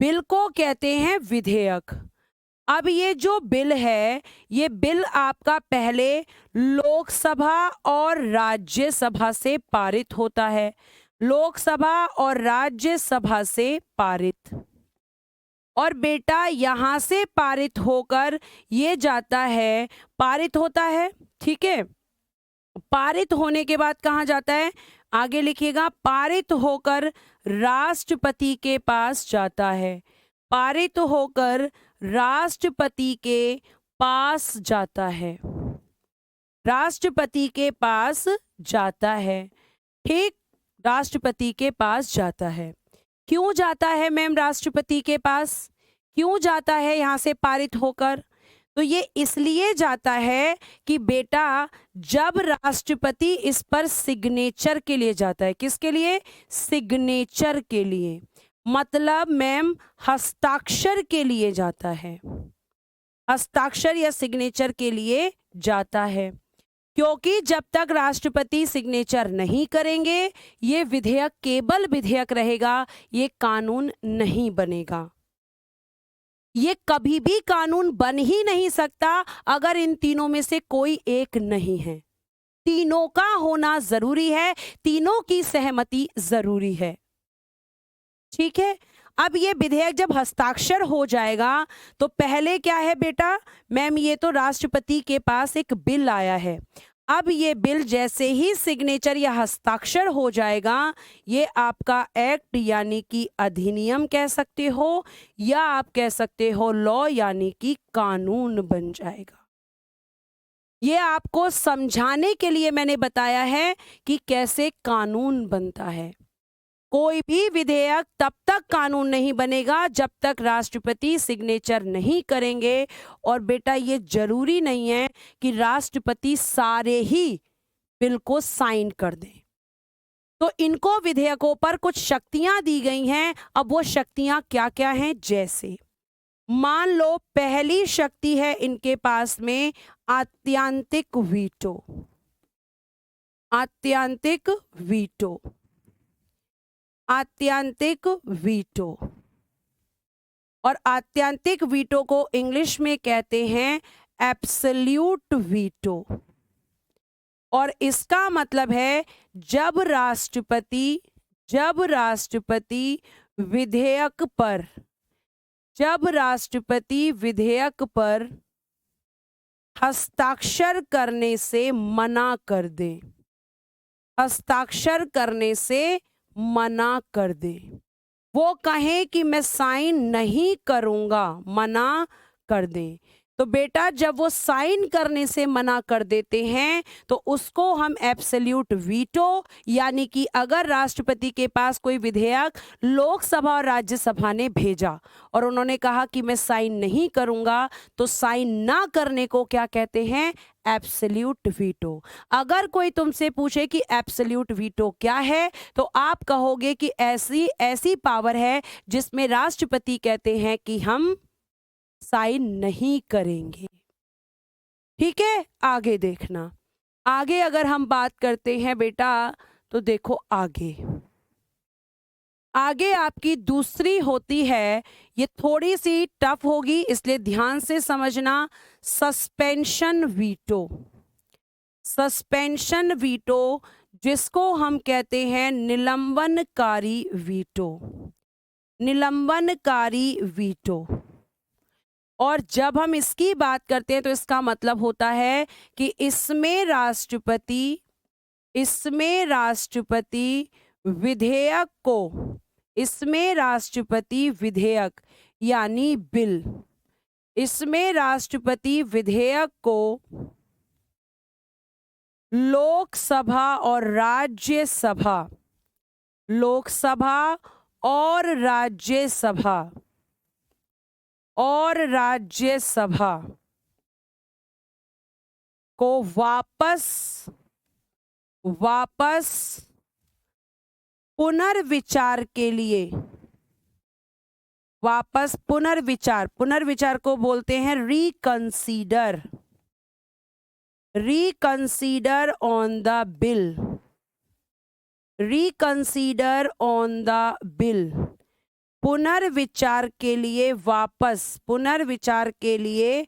बिल को कहते हैं विधेयक। अब ये जो बिल है, ये बिल आपका पहले लोकसभा और राज्यसभा से पारित होता है, लोकसभा और राज्यसभा से पारित। और बेटा यहां से पारित होकर ये जाता है, पारित होता है। ठीक है, पारित होने के बाद कहां जाता है? आगे लिखिएगा, पारित होकर राष्ट्रपति के पास जाता है, पारित होकर राष्ट्रपति के पास जाता है, राष्ट्रपति के पास जाता है। ठीक, राष्ट्रपति के पास जाता है। क्यों जाता है मैम राष्ट्रपति के पास? क्यों जाता है यहां से पारित होकर? तो ये इसलिए जाता है कि बेटा जब राष्ट्रपति इस पर सिग्नेचर के लिए जाता है, किसके लिए? सिग्नेचर के लिए, मतलब मैम हस्ताक्षर के लिए जाता है, हस्ताक्षर या सिग्नेचर के लिए जाता है। क्योंकि जब तक राष्ट्रपति सिग्नेचर नहीं करेंगे ये विधेयक केवल विधेयक रहेगा, ये कानून नहीं बनेगा। ये कभी भी कानून बन ही नहीं सकता अगर इन तीनों में से कोई एक नहीं है। तीनों का होना जरूरी है, तीनों की सहमति जरूरी है। ठीक है, अब ये विधेयक जब हस्ताक्षर हो जाएगा तो पहले क्या है बेटा, मैम ये तो राष्ट्रपति के पास एक बिल आया है। अब ये बिल जैसे ही सिग्नेचर या हस्ताक्षर हो जाएगा ये आपका एक्ट यानी कि अधिनियम कह सकते हो, या आप कह सकते हो लॉ यानी कि कानून बन जाएगा। ये आपको समझाने के लिए मैंने बताया है कि कैसे कानून बनता है। कोई भी विधेयक तब तक कानून नहीं बनेगा जब तक राष्ट्रपति सिग्नेचर नहीं करेंगे। और बेटा ये जरूरी नहीं है कि राष्ट्रपति सारे ही बिल को साइन कर दें। तो इनको विधेयकों पर कुछ शक्तियां दी गई हैं। अब वो शक्तियां क्या क्या हैं, जैसे मान लो पहली शक्ति है इनके पास में आत्यांतिक वीटो। आत्यांतिक वीटो, आत्यांतिक वीटो। और आत्यांतिक वीटो को इंग्लिश में कहते हैं एब्सोल्यूट वीटो। और इसका मतलब है जब राष्ट्रपति विधेयक पर हस्ताक्षर करने से मना कर दे, हस्ताक्षर करने से मना कर दे, वो कहे कि मैं साइन नहीं करूंगा, मना कर दे, तो बेटा जब वो साइन करने से मना कर देते हैं तो उसको हम एब्सोल्यूट वीटो, यानी कि अगर राष्ट्रपति के पास कोई विधेयक लोकसभा और राज्यसभा ने भेजा और उन्होंने कहा कि मैं साइन नहीं करूंगा, तो साइन ना करने को क्या कहते हैं, एब्सोल्यूट वीटो। अगर कोई तुमसे पूछे कि एब्सोल्यूट वीटो क्या है तो आप कहोगे कि ऐसी पावर है जिसमें राष्ट्रपति कहते हैं कि हम साइन नहीं करेंगे। ठीक है, आगे देखना। आगे अगर हम बात करते हैं बेटा तो देखो आगे आपकी दूसरी होती है, ये थोड़ी सी टफ होगी इसलिए ध्यान से समझना, सस्पेंशन वीटो। सस्पेंशन वीटो जिसको हम कहते हैं निलंबनकारी वीटो, निलंबनकारी वीटो। और जब हम इसकी बात करते हैं तो इसका मतलब होता है कि इसमें राष्ट्रपति विधेयक यानी बिल, इसमें राष्ट्रपति विधेयक को लोकसभा और राज्यसभा को वापस पुनर्विचार के लिए, पुनर्विचार को बोलते हैं रिकंसीडर ऑन द बिल, पुनर्विचार के लिए,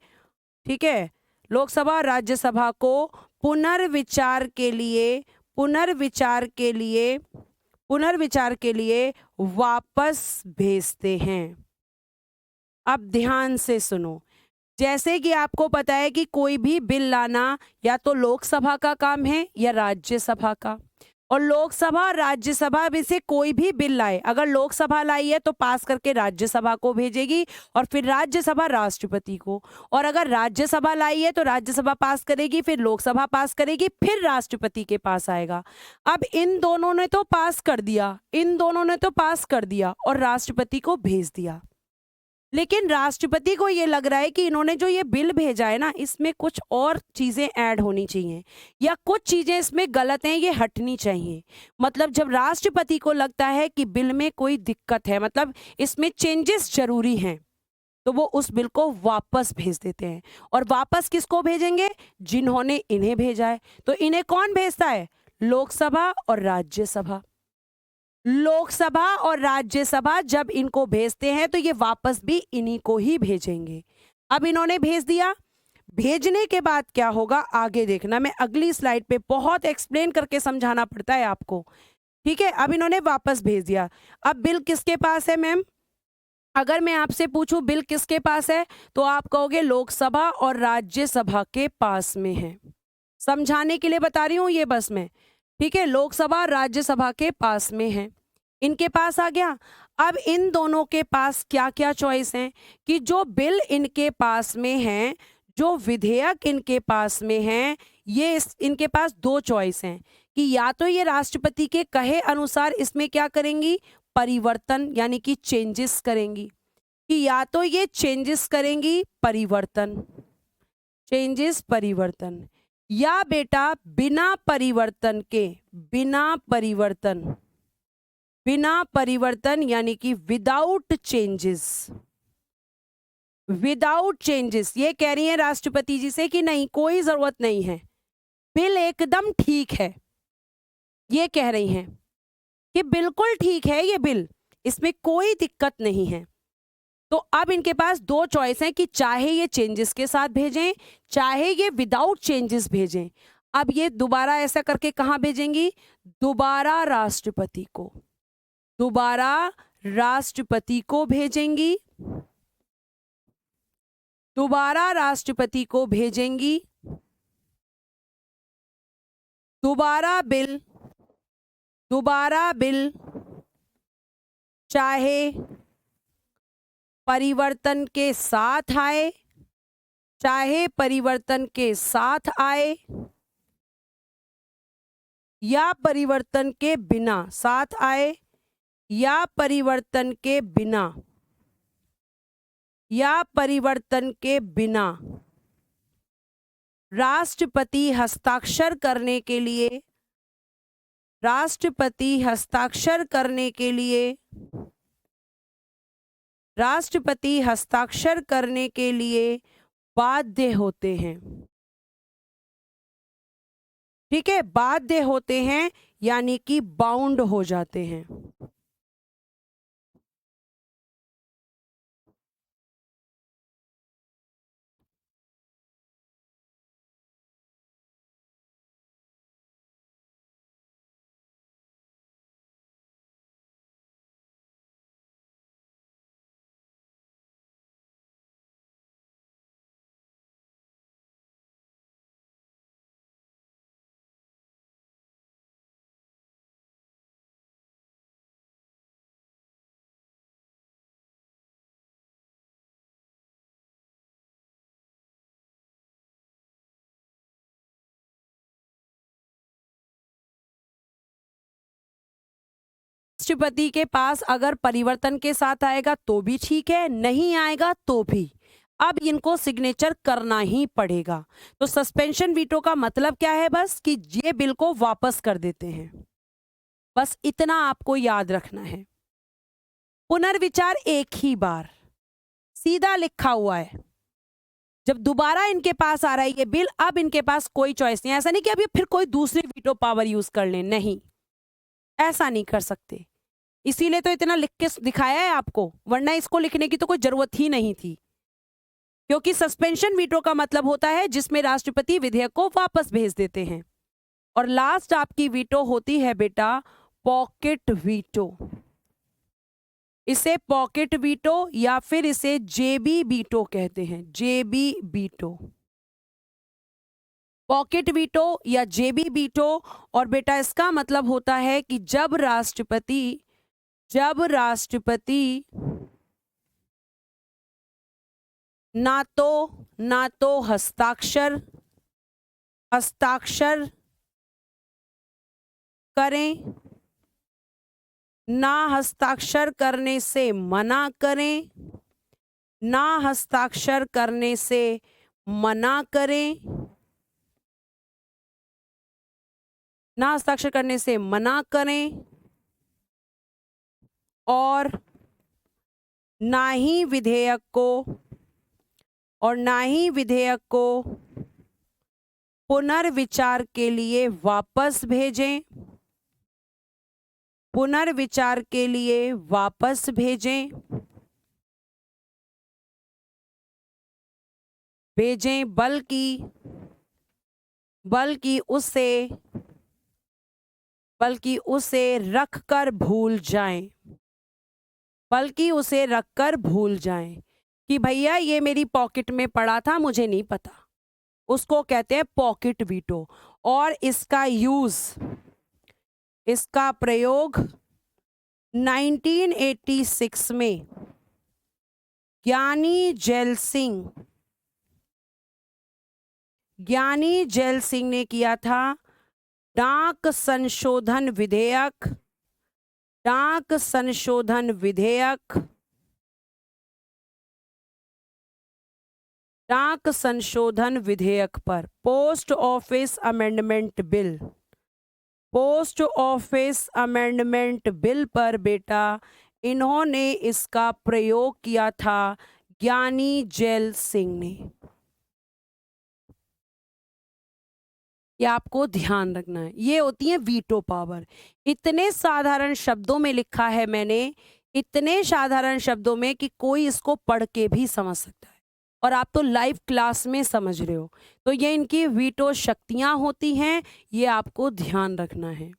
ठीक है, लोकसभा राज्यसभा को पुनर्विचार के लिए वापस भेजते हैं। अब ध्यान से सुनो, जैसे कि आपको पता है कि कोई भी बिल लाना या तो लोकसभा का काम है या राज्यसभा का, और लोकसभा और राज्यसभा में से कोई भी बिल लाए, अगर लोकसभा लाई है तो पास करके राज्यसभा को भेजेगी और फिर राज्यसभा राष्ट्रपति को, और अगर राज्यसभा लाई है तो राज्यसभा पास करेगी, फिर लोकसभा पास करेगी, फिर राष्ट्रपति के पास आएगा। अब इन दोनों ने तो पास कर दिया और राष्ट्रपति को भेज दिया, लेकिन राष्ट्रपति को ये लग रहा है कि इन्होंने जो ये बिल भेजा है ना, इसमें कुछ और चीजें ऐड होनी चाहिए या कुछ चीजें इसमें गलत हैं, ये हटनी चाहिए। मतलब जब राष्ट्रपति को लगता है कि बिल में कोई दिक्कत है, मतलब इसमें चेंजेस जरूरी हैं, तो वो उस बिल को वापस भेज देते हैं। और वापस किसको भेजेंगे? जिन्होंने इन्हें भेजा है। तो इन्हें कौन भेजता है? लोकसभा और राज्यसभा। लोकसभा और राज्यसभा जब इनको भेजते हैं तो ये वापस भी इन्हीं को ही भेजेंगे। अब इन्होंने भेज दिया, भेजने के बाद क्या होगा आगे देखना, मैं अगली स्लाइड पे बहुत एक्सप्लेन करके समझाना पड़ता है आपको, ठीक है। अब इन्होंने वापस भेज दिया। अब बिल किसके पास है मैम? अगर मैं आपसे पूछूं बिल किसके पास है, तो आप कहोगे लोकसभा और राज्यसभा के पास में है। समझाने के लिए बता रही हूं ये बस मैं, ठीक है। लोकसभा राज्यसभा के पास में है, इनके पास आ गया। अब इन दोनों के पास क्या क्या चॉइस हैं कि जो बिल इनके पास में है, जो विधेयक इनके पास में है, ये इनके पास दो चॉइस हैं कि या तो ये राष्ट्रपति के कहे अनुसार इसमें क्या करेंगी, परिवर्तन यानी कि चेंजेस करेंगी, कि या तो ये चेंजेस करेंगी परिवर्तन, चेंजेस परिवर्तन, या बेटा बिना परिवर्तन के, बिना परिवर्तन, बिना परिवर्तन यानी कि विदाउट चेंजेस, विदाउट चेंजेस। ये कह रही है राष्ट्रपति जी से कि नहीं कोई जरूरत नहीं है, बिल एकदम ठीक है। ये कह रही हैं कि बिल्कुल ठीक है ये बिल, इसमें कोई दिक्कत नहीं है। तो अब इनके पास दो चॉइस हैं कि चाहे ये चेंजेस के साथ भेजें, चाहे ये विदाउट चेंजेस भेजें। अब ये दोबारा ऐसा करके कहां भेजेंगी? दोबारा राष्ट्रपति को, दोबारा राष्ट्रपति को भेजेंगी, दोबारा राष्ट्रपति को भेजेंगी। दोबारा बिल, दोबारा बिल चाहे परिवर्तन के साथ आए, चाहे परिवर्तन के साथ आए या परिवर्तन के बिना, साथ आए या परिवर्तन के बिना, या परिवर्तन के बिना, राष्ट्रपति हस्ताक्षर करने के लिए, राष्ट्रपति हस्ताक्षर करने के लिए, राष्ट्रपति हस्ताक्षर करने के लिए बाध्य होते हैं, ठीक है, बाध्य होते हैं यानी कि बाउंड हो जाते हैं। राष्ट्रपति के पास अगर परिवर्तन के साथ आएगा तो भी ठीक है, नहीं आएगा तो भी अब इनको सिग्नेचर करना ही पड़ेगा। तो सस्पेंशन वीटो का मतलब क्या है? बस कि ये बिल को वापस कर देते हैं, बस इतना आपको याद रखना है। पुनर्विचार एक ही बार, सीधा लिखा हुआ है। जब दोबारा इनके पास आ रहा है ये बिल, अब इनके पास कोई चॉइस नहीं है। ऐसा नहीं कि अभी फिर कोई दूसरी वीटो पावर यूज कर लें, नहीं, ऐसा नहीं कर सकते। इसीलिए तो इतना लिख के दिखाया है आपको, वरना इसको लिखने की तो कोई जरूरत ही नहीं थी, क्योंकि सस्पेंशन वीटो का मतलब होता है जिसमें राष्ट्रपति विधेयक को वापस भेज देते हैं। और लास्ट आपकी वीटो होती है बेटा पॉकेट वीटो। इसे पॉकेट वीटो या फिर इसे जेबी वीटो कहते हैं, जेबी वीटो, पॉकेट वीटो या जेबी वीटो। और बेटा इसका मतलब होता है कि जब राष्ट्रपति ना तो हस्ताक्षर करें, ना हस्ताक्षर करने से मना करें, ना हस्ताक्षर करने से मना करें, ना हस्ताक्षर करने से मना करें, और ना ही विधेयक को पुनर्विचार के लिए वापस भेजें, बल्कि उसे रखकर भूल जाएं, कि भैया ये मेरी पॉकेट में पड़ा था, मुझे नहीं पता, उसको कहते हैं पॉकेट वीटो। और इसका प्रयोग 1986 में ज्ञानी जैल सिंह ने किया था। डाक संशोधन विधेयक पर, पोस्ट ऑफिस अमेंडमेंट बिल पर बेटा इन्होंने इसका प्रयोग किया था, ज्ञानी जैल सिंह ने। ये आपको ध्यान रखना है, ये होती है वीटो पावर। इतने साधारण शब्दों में लिखा है मैंने, इतने साधारण शब्दों में कि कोई इसको पढ़ के भी समझ सकता है, और आप तो लाइव क्लास में समझ रहे हो। तो ये इनकी वीटो शक्तियां होती हैं, ये आपको ध्यान रखना है,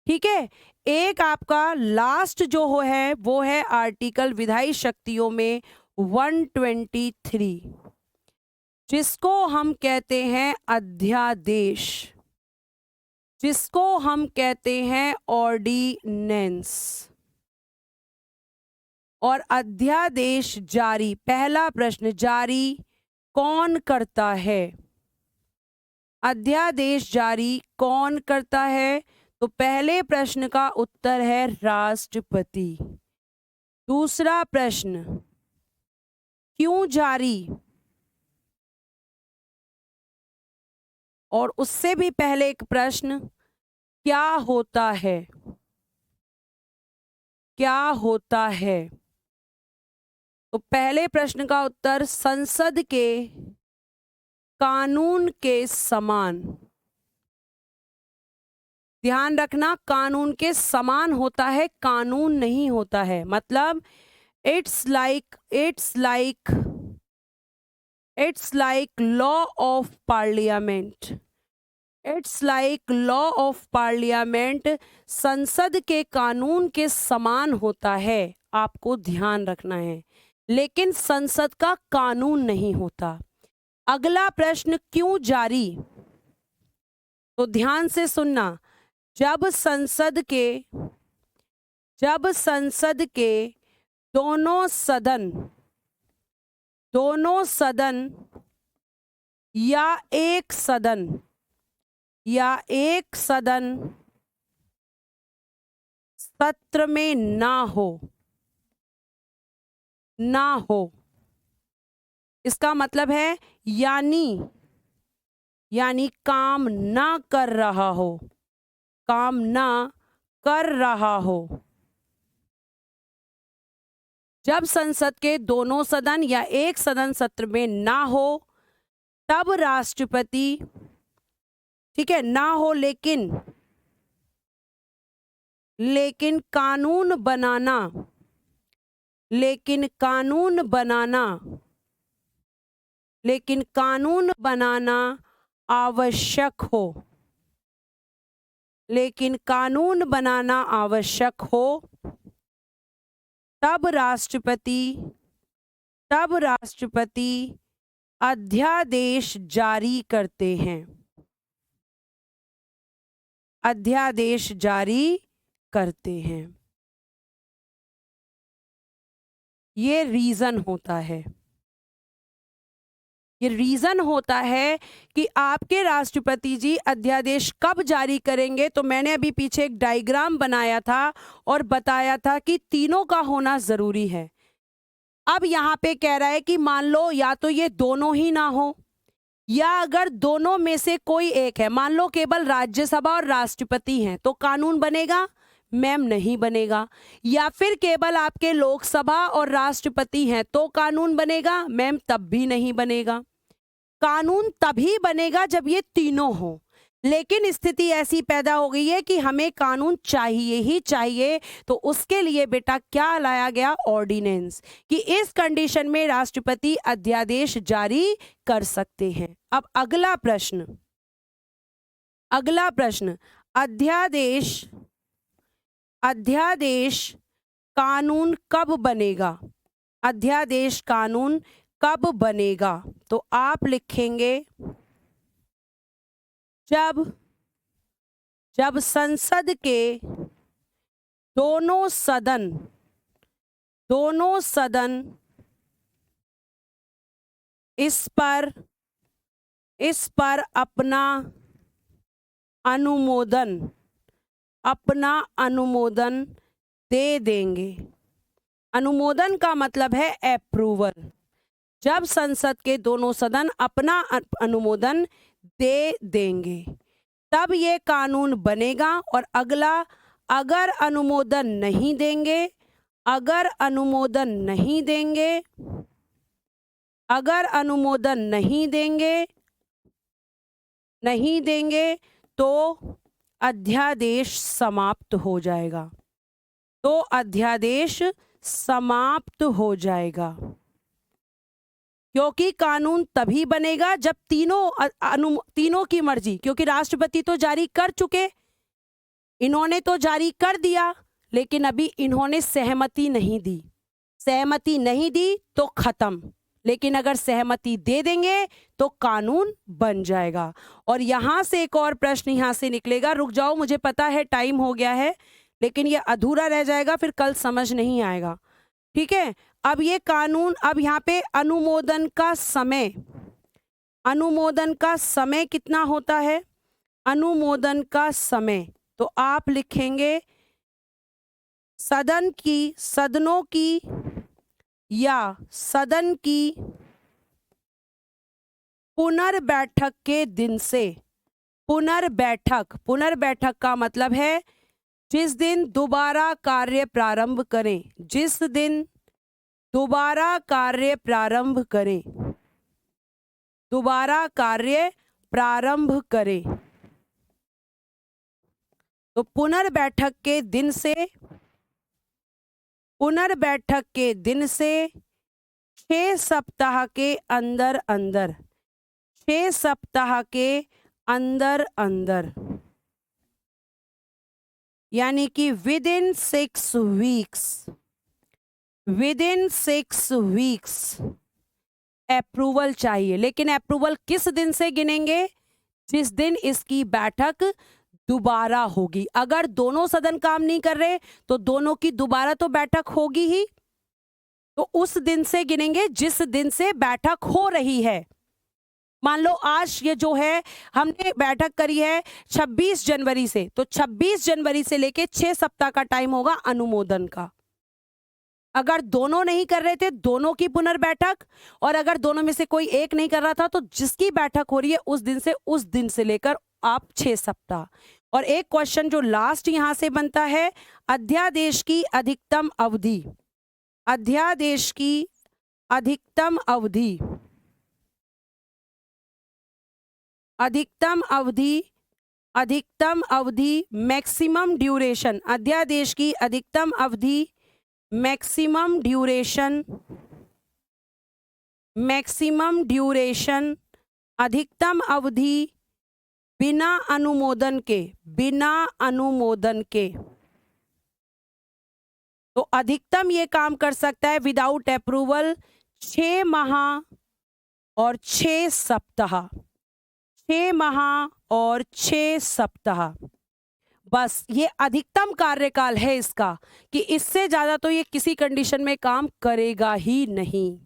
ठीक है। एक आपका लास्ट जो वो है आर्टिकल विधायी शक्तियों में 123, जिसको हम कहते हैं अध्यादेश, जिसको हम कहते हैं ऑर्डिनेंस। और अध्यादेश जारी, पहला प्रश्न, जारी कौन करता है? अध्यादेश जारी कौन करता है? तो पहले प्रश्न का उत्तर है राष्ट्रपति। दूसरा प्रश्न, क्यों जारी? और उससे भी पहले एक प्रश्न, क्या होता है? क्या होता है? तो पहले प्रश्न का उत्तर संसद के कानून के समान। ध्यान रखना, कानून के समान होता है, कानून नहीं होता है। मतलब it's like law of parliament. It's like law of parliament, संसद के कानून के समान होता है, आपको ध्यान रखना है, लेकिन संसद का कानून नहीं होता। अगला प्रश्न, क्यों जारी? तो ध्यान से सुनना, जब संसद के दोनों सदन या एक सदन सत्र में ना हो, इसका मतलब है यानी काम ना कर रहा हो। जब संसद के दोनों सदन या एक सदन सत्र में ना हो, तब राष्ट्रपति, ठीक है, ना हो लेकिन कानून बनाना आवश्यक हो, तब राष्ट्रपति अध्यादेश जारी करते हैं। ये रीजन होता है कि आपके राष्ट्रपति जी अध्यादेश कब जारी करेंगे। तो मैंने अभी पीछे एक डायग्राम बनाया था और बताया था कि तीनों का होना जरूरी है। अब यहाँ पे कह रहा है कि मान लो या तो ये दोनों ही ना हो, या अगर दोनों में से कोई एक है, मान लो केवल राज्यसभा और राष्ट्रपति हैं, तो कानून बनेगा? मैम नहीं बनेगा। या फिर केवल आपके लोकसभा और राष्ट्रपति हैं तो कानून बनेगा, मैम तब भी नहीं बनेगा। कानून तभी बनेगा जब ये तीनों हो। लेकिन स्थिति ऐसी पैदा हो गई है कि हमें कानून चाहिए ही चाहिए, तो उसके लिए बेटा क्या लाया गया, ऑर्डिनेंस, कि इस कंडीशन में राष्ट्रपति अध्यादेश जारी कर सकते हैं। अब अगला प्रश्न, अध्यादेश कानून कब बनेगा? अध्यादेश कानून कब बनेगा? तो आप लिखेंगे जब संसद के दोनों सदन इस पर अपना अनुमोदन दे देंगे। अनुमोदन का मतलब है अप्रूवल। जब संसद के दोनों सदन अपना अनुमोदन दे देंगे तब ये कानून बनेगा। और अगला, अगर अनुमोदन नहीं देंगे तो अध्यादेश समाप्त हो जाएगा। क्योंकि कानून तभी बनेगा जब तीनों की मर्जी, क्योंकि राष्ट्रपति तो जारी कर चुके, इन्होंने तो जारी कर दिया, लेकिन अभी इन्होंने सहमति नहीं दी तो खत्म। लेकिन अगर सहमति दे देंगे तो कानून बन जाएगा। और यहां से एक और प्रश्न यहां से निकलेगा, रुक जाओ, मुझे पता है टाइम हो गया है, लेकिन यह अधूरा रह जाएगा, फिर कल समझ नहीं आएगा। ठीक है, अब ये कानून, अब यहाँ पे अनुमोदन का समय कितना होता है? अनुमोदन का समय, तो आप लिखेंगे सदन की पुनर्बैठक के दिन से। पुनर्बैठक का मतलब है जिस दिन दोबारा कार्य प्रारंभ करें, तो पुनर्बैठक के दिन से 6 सप्ताह के अंदर यानी कि विद इन 6 वीक्स अप्रूवल चाहिए। लेकिन अप्रूवल किस दिन से गिनेंगे? जिस दिन इसकी बैठक दोबारा होगी। अगर दोनों सदन काम नहीं कर रहे तो दोनों की दोबारा तो बैठक होगी ही, तो उस दिन से गिनेंगे जिस दिन से बैठक हो रही है। मान लो आज ये जो है हमने बैठक करी है 26 जनवरी से, तो 26 जनवरी से लेके 6 सप्ताह का टाइम होगा अनुमोदन का। अगर दोनों नहीं कर रहे थे, दोनों की पुनर्बैठक, और अगर दोनों में से कोई एक नहीं कर रहा था, तो जिसकी बैठक हो रही है उस दिन से लेकर आप 6 सप्ताह। और एक क्वेश्चन जो लास्ट यहां से बनता है, अध्यादेश की अधिकतम अवधि मैक्सिमम ड्यूरेशन। अध्यादेश की अधिकतम अवधि मैक्सिमम ड्यूरेशन अधिकतम अवधि बिना अनुमोदन के। तो अधिकतम ये काम कर सकता है विदाउट अप्रूवल 6 माह और 6 सप्ताह। 6 माह और 6 सप्ताह, बस ये अधिकतम कार्यकाल है इसका, कि इससे ज्यादा तो ये किसी कंडीशन में काम करेगा ही नहीं।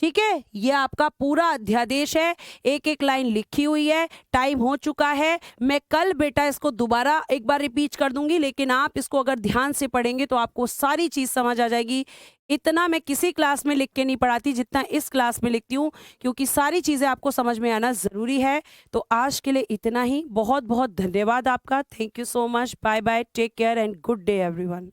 ठीक है, ये आपका पूरा अध्यादेश है, एक एक लाइन लिखी हुई है। टाइम हो चुका है, मैं कल बेटा इसको दोबारा एक बार रिपीट कर दूंगी, लेकिन आप इसको अगर ध्यान से पढ़ेंगे तो आपको सारी चीज समझ आ जाएगी। इतना मैं किसी क्लास में लिख के नहीं पढ़ाती जितना इस क्लास में लिखती हूँ, क्योंकि सारी चीजें आपको समझ में आना जरूरी है। तो आज के लिए इतना ही, बहुत बहुत धन्यवाद आपका। Thank you so much, bye bye, take care and good day everyone.